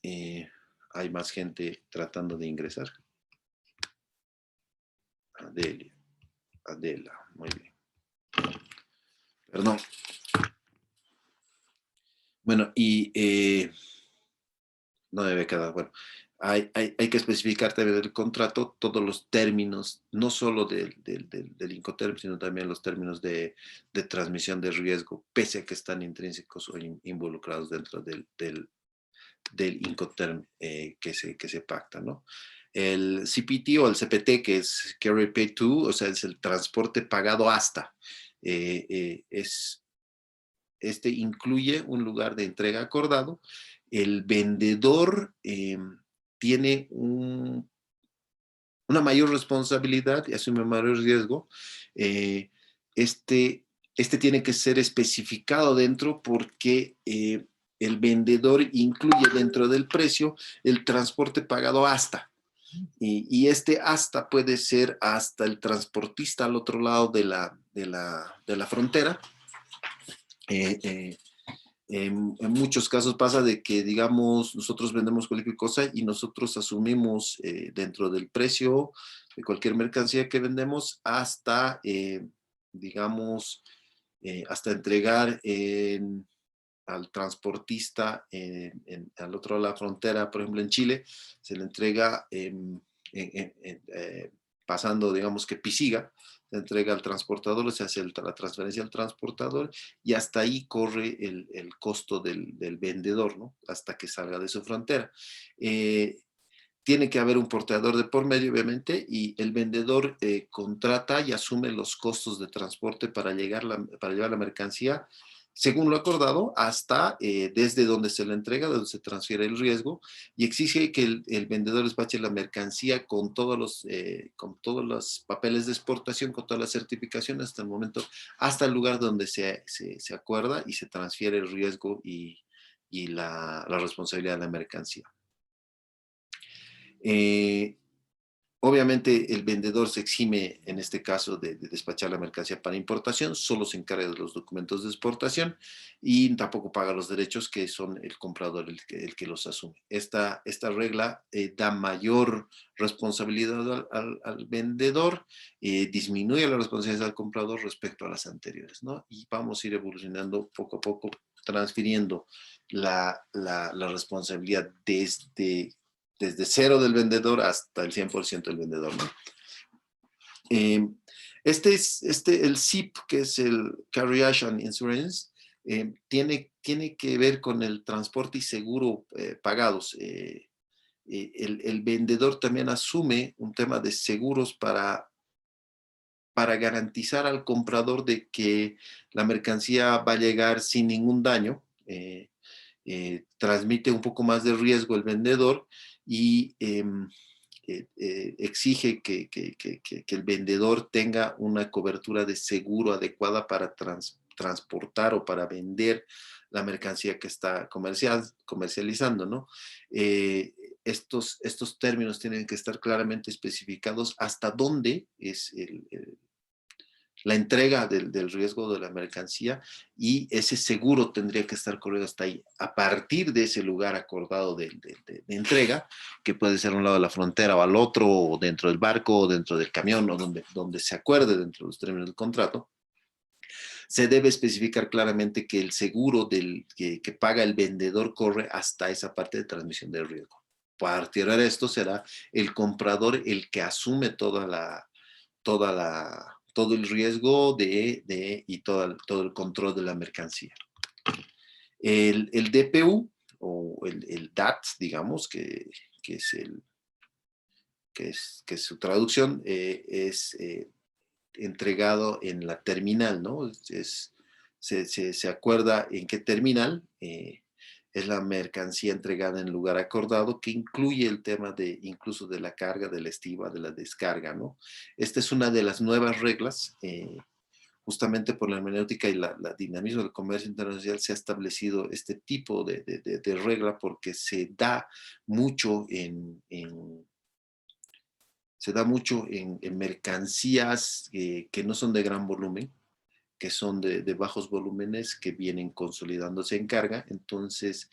eh, hay más gente tratando de ingresar. Adelia, Adela, muy bien. Perdón. Bueno, y no debe quedar, bueno, hay que especificar también en el contrato todos los términos, no solo del Incoterm, sino también los términos de transmisión de riesgo, pese a que están intrínsecos o involucrados dentro del Incoterm que se pacta, ¿no? El CPT o el CPT, que es Carry Pay To, o sea, es el transporte pagado hasta, este incluye un lugar de entrega acordado. El vendedor tiene una mayor responsabilidad y asume mayor riesgo. Eh, este, este tiene que ser especificado dentro porque el vendedor incluye dentro del precio el transporte pagado hasta. Y este hasta puede ser hasta el transportista al otro lado de la frontera. Eh, eh, en muchos casos pasa de que, digamos, nosotros vendemos cualquier cosa y nosotros asumimos dentro del precio de cualquier mercancía que vendemos hasta, digamos, hasta entregar al transportista al otro lado de la frontera, por ejemplo, en Chile, se le entrega pasando, digamos que Pisiga, se entrega al transportador, se hace la transferencia al transportador y hasta ahí corre el costo del vendedor, ¿no? Hasta que salga de su frontera. Tiene que haber un portador de por medio, obviamente, y el vendedor contrata y asume los costos de transporte para llevar la mercancía según lo acordado, hasta desde donde se la entrega, donde se transfiere el riesgo, y exige que el vendedor despache la mercancía con todos los papeles de exportación, con todas las certificaciones hasta el momento, hasta el lugar donde se acuerda y se transfiere el riesgo y la responsabilidad de la mercancía. Eh, Obviamente el vendedor se exime en este caso de despachar la mercancía para importación, solo se encarga de los documentos de exportación y tampoco paga los derechos que son el comprador el que los asume. Esta regla da mayor responsabilidad al vendedor, disminuye la responsabilidad del comprador respecto a las anteriores, ¿no? Y vamos a ir evolucionando poco a poco, transfiriendo la responsabilidad desde cero del vendedor hasta el 100% del vendedor, ¿no? Eh, el SIP, que es el Carriage and Insurance, tiene que ver con el transporte y seguro pagados. El vendedor también asume un tema de seguros para garantizar al comprador de que la mercancía va a llegar sin ningún daño. Transmite un poco más de riesgo el vendedor y exige que el vendedor tenga una cobertura de seguro adecuada para transportar o para vender la mercancía que está comercializando, ¿no? Estos términos tienen que estar claramente especificados hasta dónde es la entrega del riesgo de la mercancía, y ese seguro tendría que estar corrido hasta ahí. A partir de ese lugar acordado de entrega, que puede ser a un lado de la frontera o al otro, o dentro del barco, o dentro del camión, o donde se acuerde dentro de los términos del contrato, se debe especificar claramente que el seguro que paga el vendedor corre hasta esa parte de transmisión del riesgo. A partir de esto será el comprador el que asume todo el riesgo y todo el control de la mercancía. El DPU o el DAT, digamos, que es, que es su traducción, es entregado en la terminal, ¿no? Se acuerda en qué terminal es la mercancía entregada en lugar acordado, que incluye el tema incluso de la carga, de la estiva, de la descarga, ¿no? Esta es una de las nuevas reglas, justamente por la hermenéutica y la dinamismo del comercio internacional se ha establecido este tipo de regla, porque se da mucho en mercancías que no son de gran volumen, que son de bajos volúmenes, que vienen consolidándose en carga. Entonces,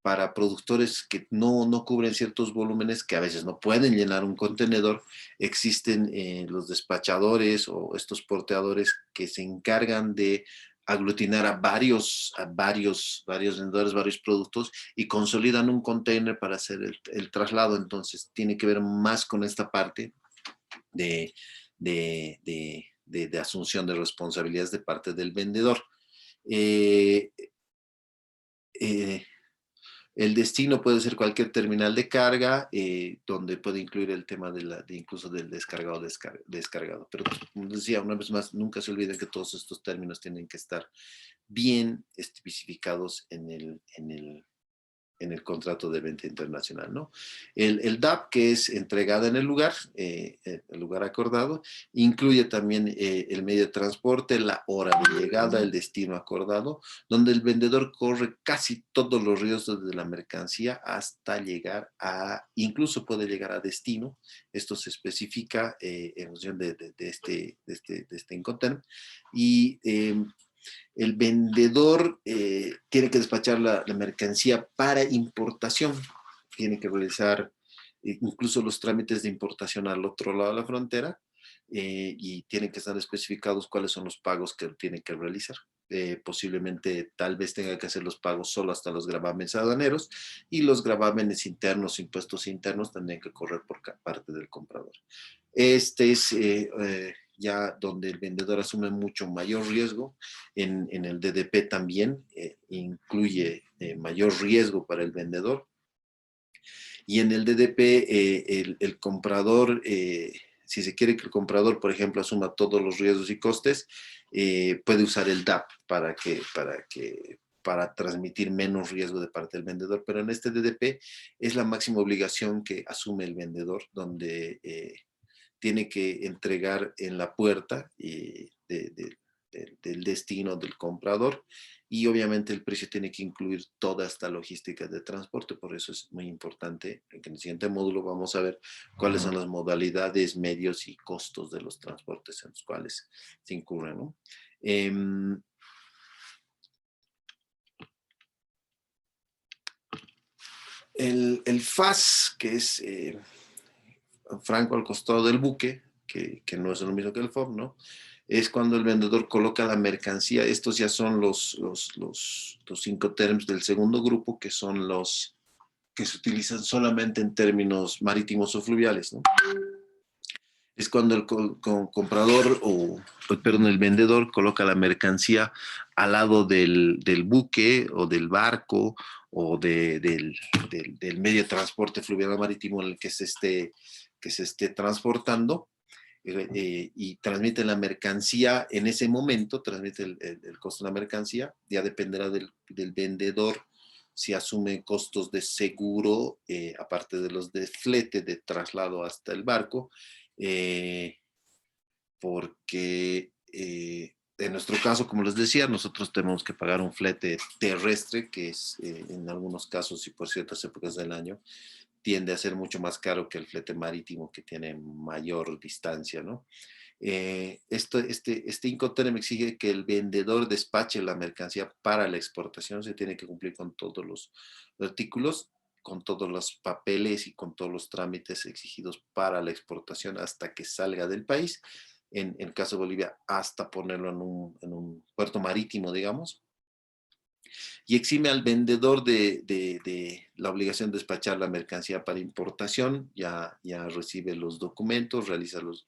para productores que no cubren ciertos volúmenes, que a veces no pueden llenar un contenedor, existen los despachadores o estos porteadores que se encargan de aglutinar varios vendedores, varios productos, y consolidan un container para hacer el traslado. Entonces, tiene que ver más con esta parte de, de asunción de responsabilidades de parte del vendedor. Eh, eh, el destino puede ser cualquier terminal de carga, donde puede incluir el tema incluso del descargado, descargado. Pero, como decía, una vez más, nunca se olviden que todos estos términos tienen que estar bien especificados en el contrato de venta internacional, ¿no? El DAP, que es entregada en el lugar acordado, incluye también el medio de transporte, la hora de llegada, el destino acordado, donde el vendedor corre casi todos los riesgos de la mercancía hasta llegar incluso puede llegar a destino. Esto se especifica en función de este Incoterm. Y el vendedor tiene que despachar la mercancía para importación, tiene que realizar incluso los trámites de importación al otro lado de la frontera, y tienen que estar especificados cuáles son los pagos que tiene que realizar. Posiblemente tal vez tenga que hacer los pagos solo hasta los gravámenes aduaneros, y los gravámenes internos, impuestos internos, tendrían que correr por parte del comprador. Este es ya donde el vendedor asume mucho mayor riesgo. En el DDP también incluye mayor riesgo para el vendedor. Y en el DDP, el comprador, si se quiere que el comprador, por ejemplo, asuma todos los riesgos y costes, puede usar el DAP para transmitir menos riesgo de parte del vendedor. Pero en este DDP es la máxima obligación que asume el vendedor, donde tiene que entregar en la puerta del destino del comprador, y obviamente el precio tiene que incluir toda esta logística de transporte. Por eso es muy importante que en el siguiente módulo vamos a ver cuáles son las modalidades, medios y costos de los transportes en los cuales se incurren, ¿no? El FAS, que es franco al costado del buque, que no es lo mismo que el FOB, ¿no? Es cuando el vendedor coloca la mercancía. Estos ya son los Incoterms del segundo grupo, que son los que se utilizan solamente en términos marítimos o fluviales, ¿no? Es cuando el comprador perdón, el vendedor coloca la mercancía al lado del buque o del barco o del medio de transporte fluvial o marítimo en el que se esté transportando, y transmite la mercancía en ese momento, transmite el costo de la mercancía. Ya dependerá del vendedor si asume costos de seguro, aparte de los de flete, de traslado hasta el barco, porque en nuestro caso, como les decía, nosotros tenemos que pagar un flete terrestre, que es en algunos casos y por ciertas épocas del año, tiende a ser mucho más caro que el flete marítimo, que tiene mayor distancia, ¿no? Este Incoterm exige que el vendedor despache la mercancía para la exportación, se tiene que cumplir con todos los artículos, con todos los papeles y con todos los trámites exigidos para la exportación hasta que salga del país. En el caso de Bolivia, hasta ponerlo en un puerto marítimo, digamos, y exime al vendedor de la obligación de despachar la mercancía para importación, ya recibe los documentos, realiza los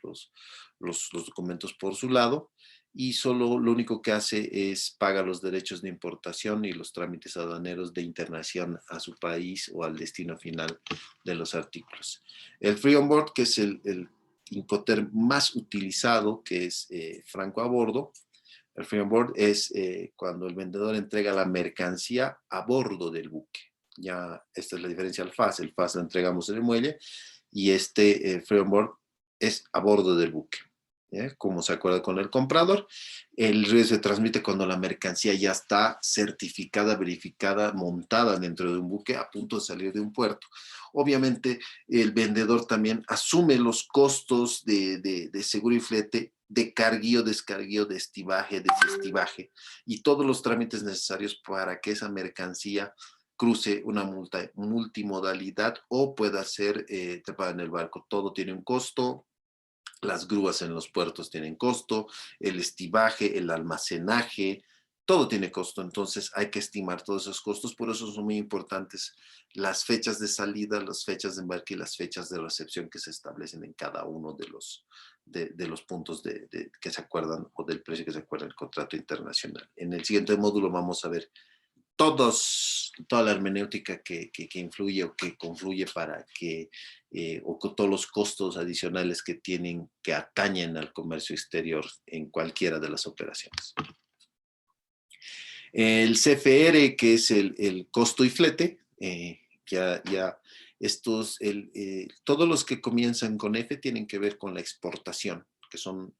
documentos por su lado y solo lo único que hace es paga los derechos de importación y los trámites aduaneros de internación a su país o al destino final de los artículos. El Free On Board, que es el Incoterm más utilizado, que es franco a bordo. El free on board es cuando el vendedor entrega la mercancía a bordo del buque. Ya esta es la diferencia al FAS. El FAS lo entregamos en el muelle y este free on board es a bordo del buque. ¿Ya? Como se acuerda con el comprador, el riesgo se transmite cuando la mercancía ya está certificada, verificada, montada dentro de un buque a punto de salir de un puerto. Obviamente, el vendedor también asume los costos de seguro y flete, de carguío, descarguío, de estibaje, desestibaje y todos los trámites necesarios para que esa mercancía cruce una multimodalidad o pueda ser trepada en el barco. Todo tiene un costo, las grúas en los puertos tienen costo, el estibaje, el almacenaje, todo tiene costo, entonces hay que estimar todos esos costos, por eso son muy importantes las fechas de salida, las fechas de embarque y las fechas de recepción que se establecen en cada uno de los puntos que se acuerdan o del precio que se acuerda en el contrato internacional. En el siguiente módulo vamos a ver toda la hermenéutica que influye o que confluye para que, o con todos los costos adicionales que tienen, que atañen al comercio exterior en cualquiera de las operaciones. El CFR, que es el costo y flete, ya todos los que comienzan con F tienen que ver con la exportación, que son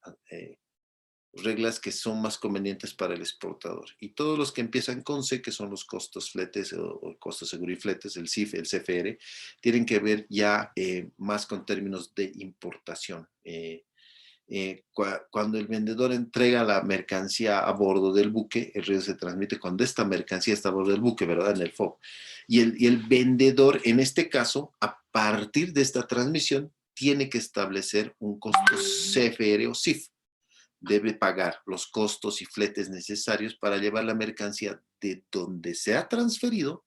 reglas que son más convenientes para el exportador. Y todos los que empiezan con C, que son los costos fletes o costos seguro y fletes, el CIF, el CFR, tienen que ver ya más con términos de importación. Cuando el vendedor entrega la mercancía a bordo del buque, el riesgo se transmite cuando esta mercancía está a bordo del buque, ¿verdad? En el FOB. Y el vendedor, en este caso, a partir de esta transmisión, tiene que establecer un costo CFR o CIF. Debe pagar los costos y fletes necesarios para llevar la mercancía de donde se ha transferido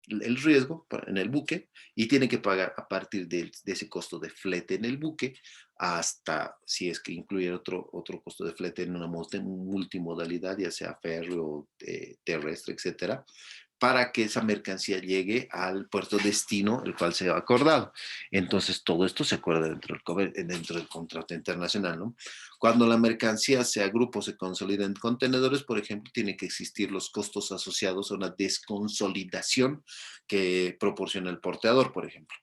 el riesgo en el buque y tiene que pagar a partir de ese costo de flete en el buque hasta si es que incluye otro costo de flete en una multimodalidad, ya sea férreo, terrestre, etcétera, para que esa mercancía llegue al puerto destino, el cual se ha acordado. Entonces, todo esto se acuerda dentro del contrato internacional, ¿no? Cuando la mercancía se agrupa o se consolida en contenedores, por ejemplo, tiene que existir los costos asociados a una desconsolidación que proporciona el porteador, por ejemplo.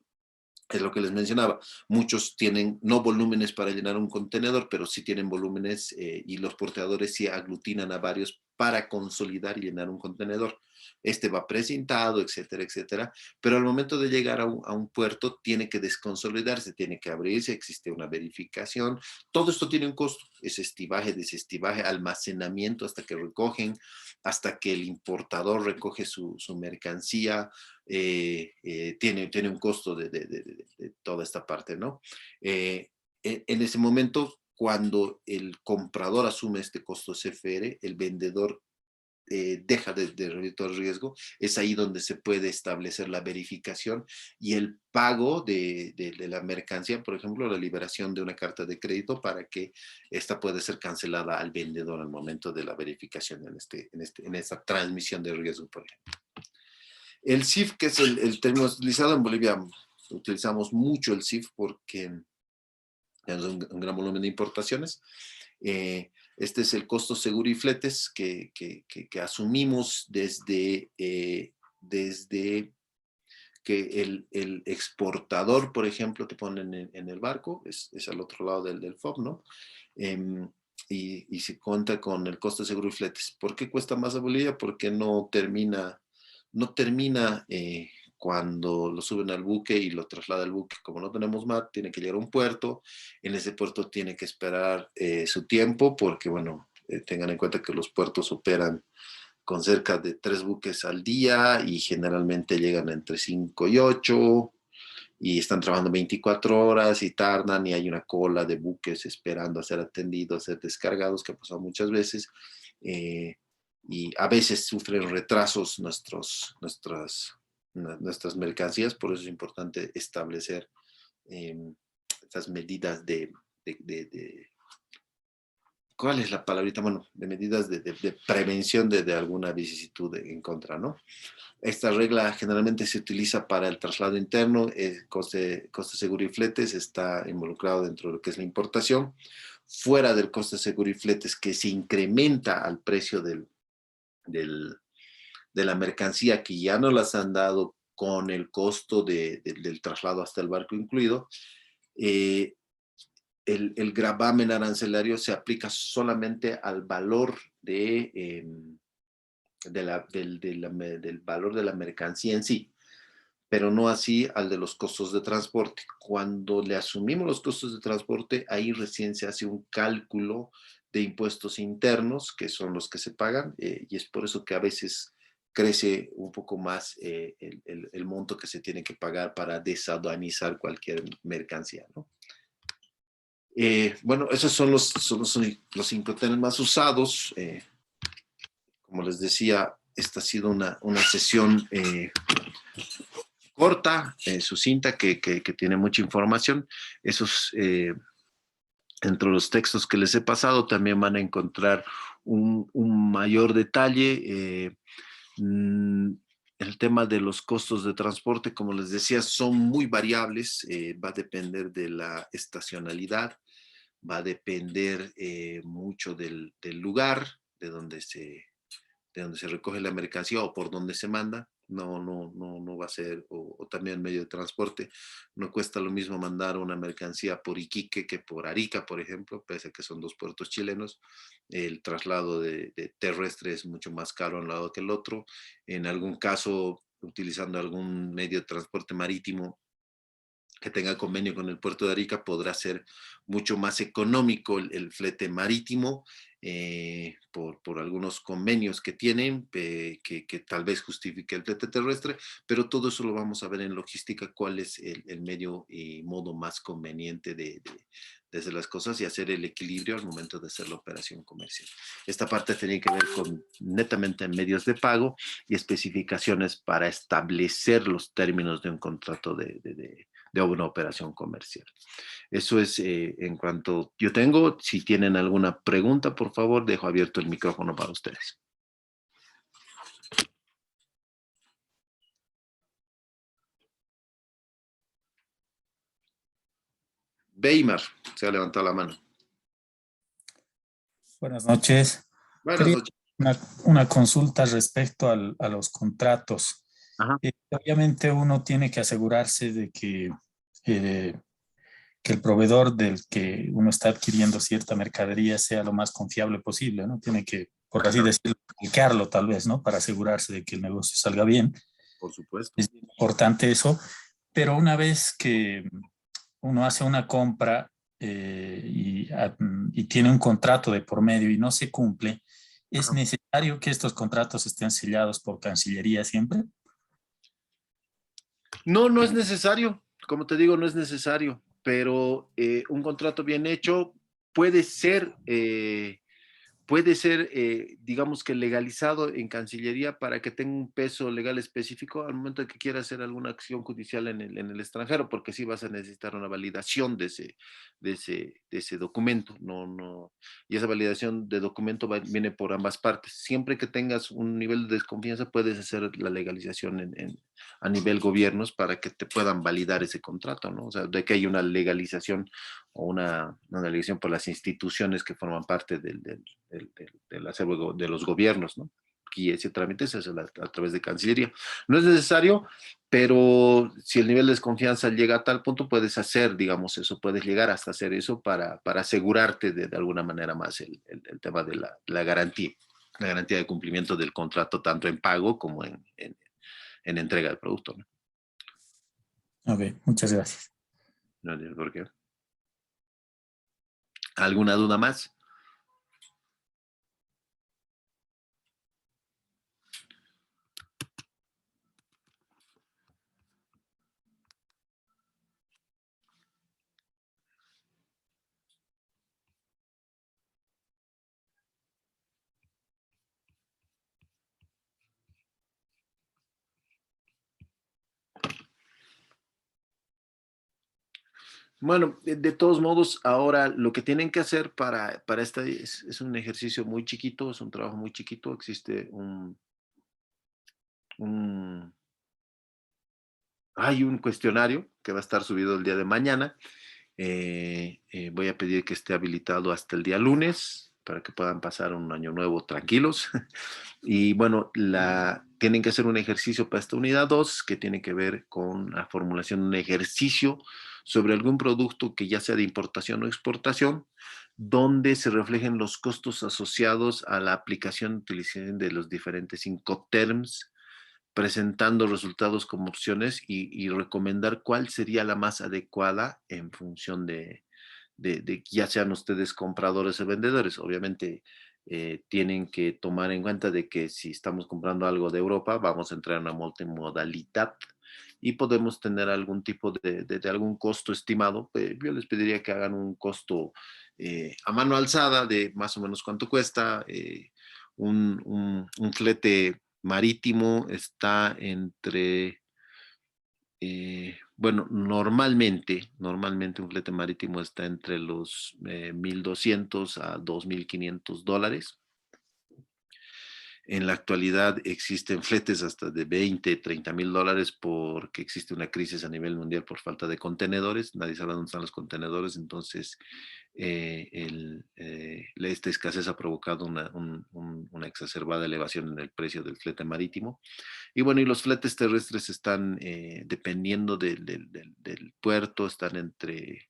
Es lo que les mencionaba. Muchos tienen no volúmenes para llenar un contenedor, pero sí tienen volúmenes y los porteadores sí aglutinan a varios para consolidar y llenar un contenedor. Este va precintado, etcétera, etcétera. Pero al momento de llegar a un puerto tiene que desconsolidarse, tiene que abrirse, existe una verificación. Todo esto tiene un costo. Es estibaje, desestibaje, almacenamiento hasta que recogen, hasta que el importador recoge su mercancía, tiene un costo de toda esta parte, ¿no? En ese momento, cuando el comprador asume este costo CFR, el vendedor deja de reducir todo el riesgo, es ahí donde se puede establecer la verificación y el pago de la mercancía, por ejemplo, la liberación de una carta de crédito para que esta pueda ser cancelada al vendedor al momento de la verificación en esta transmisión de riesgo, por ejemplo. El CIF, que es el término utilizado en Bolivia, utilizamos mucho el CIF porque tenemos un gran volumen de importaciones. Este es el costo seguro y fletes que asumimos desde que el exportador, por ejemplo, te ponen en el barco, es al otro lado del FOB, ¿no? Y se cuenta con el costo de seguro y fletes. ¿Por qué cuesta más a Bolivia? Porque no termina cuando lo suben al buque y lo traslada al buque. Como no tenemos mar, tiene que llegar a un puerto. En ese puerto tiene que esperar su tiempo porque, bueno, tengan en cuenta que los puertos operan con cerca de 3 buques al día y generalmente llegan entre 5 y 8 y están trabajando 24 horas y tardan y hay una cola de buques esperando a ser atendidos, a ser descargados, que ha pasado muchas veces. eh, y a veces sufren retrasos nuestras mercancías, por eso es importante establecer eh, estas medidas de ¿cuál es la palabrita? Bueno, de medidas de prevención de alguna vicisitud en contra, ¿no? Esta regla generalmente se utiliza para el traslado interno, coste seguro y fletes está involucrado dentro de lo que es la importación. Fuera del coste seguro y fletes que se incrementa al precio del, de la mercancía que ya no las han dado con el costo del traslado hasta el barco incluido, eh, el gravamen arancelario se aplica solamente al valor del valor de la mercancía en sí, pero no así al de los costos de transporte. Cuando le asumimos los costos de transporte, ahí recién se hace un cálculo de impuestos internos, que son los que se pagan, y es por eso que a veces crece un poco más el monto que se tiene que pagar para desaduanizar cualquier mercancía, ¿no? Bueno, esos son los 5 temas más usados. Como les decía, esta ha sido una sesión corta, sucinta, que tiene mucha información. Esos, entre los textos que les he pasado, también van a encontrar un mayor detalle. El tema de los costos de transporte, como les decía, son muy variables, va a depender de la estacionalidad, va a depender mucho del lugar de donde se recoge la mercancía o por donde se manda. No va a ser, o también el medio de transporte. No cuesta lo mismo mandar una mercancía por Iquique que por Arica, por ejemplo, pese a que son 2 puertos chilenos. El traslado de terrestre es mucho más caro a un lado que el otro. En algún caso, utilizando algún medio de transporte marítimo que tenga convenio con el puerto de Arica, podrá ser mucho más económico el flete marítimo por algunos convenios que tienen, que tal vez justifique el flete terrestre, pero todo eso lo vamos a ver en logística, cuál es el medio y modo más conveniente de hacer las cosas y hacer el equilibrio al momento de hacer la operación comercial. Esta parte tenía que ver con netamente medios de pago y especificaciones para establecer los términos de un contrato de una operación comercial. Eso es en cuanto yo tengo. Si tienen alguna pregunta, por favor, dejo abierto el micrófono para ustedes. Weimar se ha levantado la mano. Buenas noches. Buenas Quería noches. una consulta respecto a los contratos. Ajá. Obviamente uno tiene que asegurarse de que el proveedor del que uno está adquiriendo cierta mercadería sea lo más confiable posible, ¿no? Tiene que, por así decirlo, aplicarlo tal vez, ¿no? Para asegurarse de que el negocio salga bien. Por supuesto. Es importante eso, pero una vez que uno hace una compra y tiene un contrato de por medio y no se cumple, ¿es Ajá. necesario que estos contratos estén sellados por Cancillería siempre? No, no es necesario. Como te digo, no es necesario, pero un contrato bien hecho puede ser digamos que legalizado en Cancillería para que tenga un peso legal específico al momento de que quiera hacer alguna acción judicial en el extranjero, porque sí vas a necesitar una validación de ese documento, y esa validación de documento viene por ambas partes. Siempre que tengas un nivel de desconfianza, puedes hacer la legalización a nivel gobiernos para que te puedan validar ese contrato, ¿no? O sea, de que hay una legalización o una legalización por las instituciones que forman parte del acervo de los gobiernos, ¿no? Y ese trámite se hace a través de Cancillería. No es necesario, pero si el nivel de desconfianza llega a tal punto, puedes hacer, digamos, eso, puedes llegar hasta hacer eso para asegurarte de alguna manera más el tema de la garantía de cumplimiento del contrato, tanto en pago como en entrega del producto, ¿no? Ok, muchas gracias. No tienes por qué. ¿Alguna duda más? Bueno, de todos modos, ahora lo que tienen que hacer para esta es un ejercicio muy chiquito, es un trabajo muy chiquito. Existe un, hay un cuestionario que va a estar subido el día de mañana. Voy a pedir que esté habilitado hasta el día lunes para que puedan pasar un año nuevo tranquilos. Y bueno, tienen que hacer un ejercicio para esta unidad 2 que tiene que ver con la formulación de un ejercicio sobre algún producto que ya sea de importación o exportación, donde se reflejen los costos asociados a la aplicación y utilización de los diferentes Incoterms, presentando resultados como opciones y recomendar cuál sería la más adecuada en función de ya sean ustedes compradores o vendedores. Obviamente tienen que tomar en cuenta de que si estamos comprando algo de Europa, vamos a entrar en una multimodalidad y podemos tener algún tipo de algún costo estimado. Yo les pediría que hagan un costo a mano alzada de más o menos cuánto cuesta. Un flete marítimo está entre bueno, normalmente un flete marítimo está entre los 1.200 a $2.500. En la actualidad existen fletes hasta de 20, $30.000 porque existe una crisis a nivel mundial por falta de contenedores. Nadie sabe dónde están los contenedores, entonces esta escasez ha provocado una exacerbada elevación en el precio del flete marítimo. Y bueno, y los fletes terrestres están dependiendo del puerto, están entre,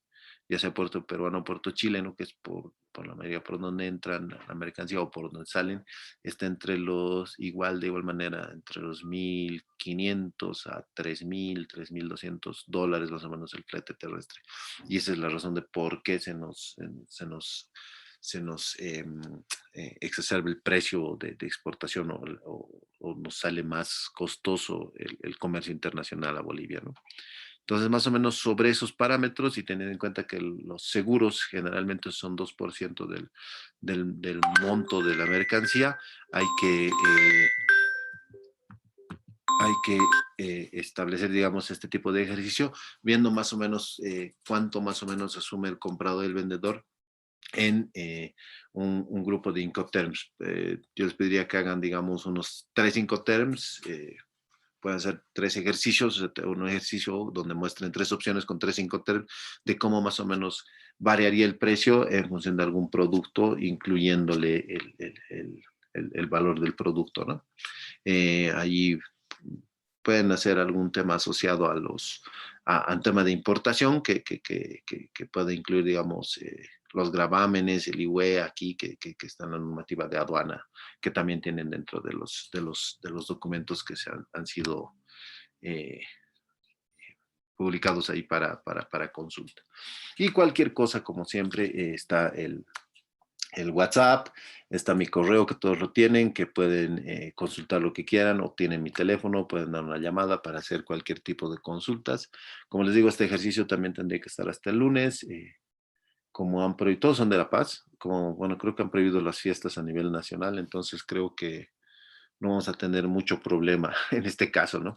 ya sea puerto peruano o puerto chileno, que es por la mayoría por donde entran la mercancía o por donde salen, está entre de igual manera, entre los 1.500 a $3.200 más o menos el flete terrestre. Y esa es la razón de por qué se nos exacerba el precio de exportación o nos sale más costoso el comercio internacional a Bolivia, ¿no? Entonces, más o menos sobre esos parámetros y teniendo en cuenta que los seguros generalmente son 2% del monto de la mercancía, hay que, eh, hay que establecer, digamos, este tipo de ejercicio, viendo más o menos cuánto más o menos asume el comprador y el vendedor en un grupo de Incoterms. Yo les pediría que hagan, digamos, unos 3 Incoterms, pueden hacer 3 ejercicios, un ejercicio donde muestren 3 opciones con 3 Incoterms de cómo más o menos variaría el precio en función de algún producto, incluyéndole el valor del producto, ¿no? Allí pueden hacer algún tema asociado al tema de importación que puede incluir, digamos, los gravámenes, el IUE aquí, que está en la normativa de aduana, que también tienen dentro de los documentos que han sido eh, publicados ahí para consulta. Y cualquier cosa, como siempre, está el WhatsApp, está mi correo que todos lo tienen, que pueden consultar lo que quieran, o tienen mi teléfono, pueden dar una llamada para hacer cualquier tipo de consultas. Como les digo, este ejercicio también tendría que estar hasta el lunes. Como han prohibido, todos son de La Paz, como, bueno, creo que han prohibido las fiestas a nivel nacional, entonces creo que no vamos a tener mucho problema en este caso, ¿no?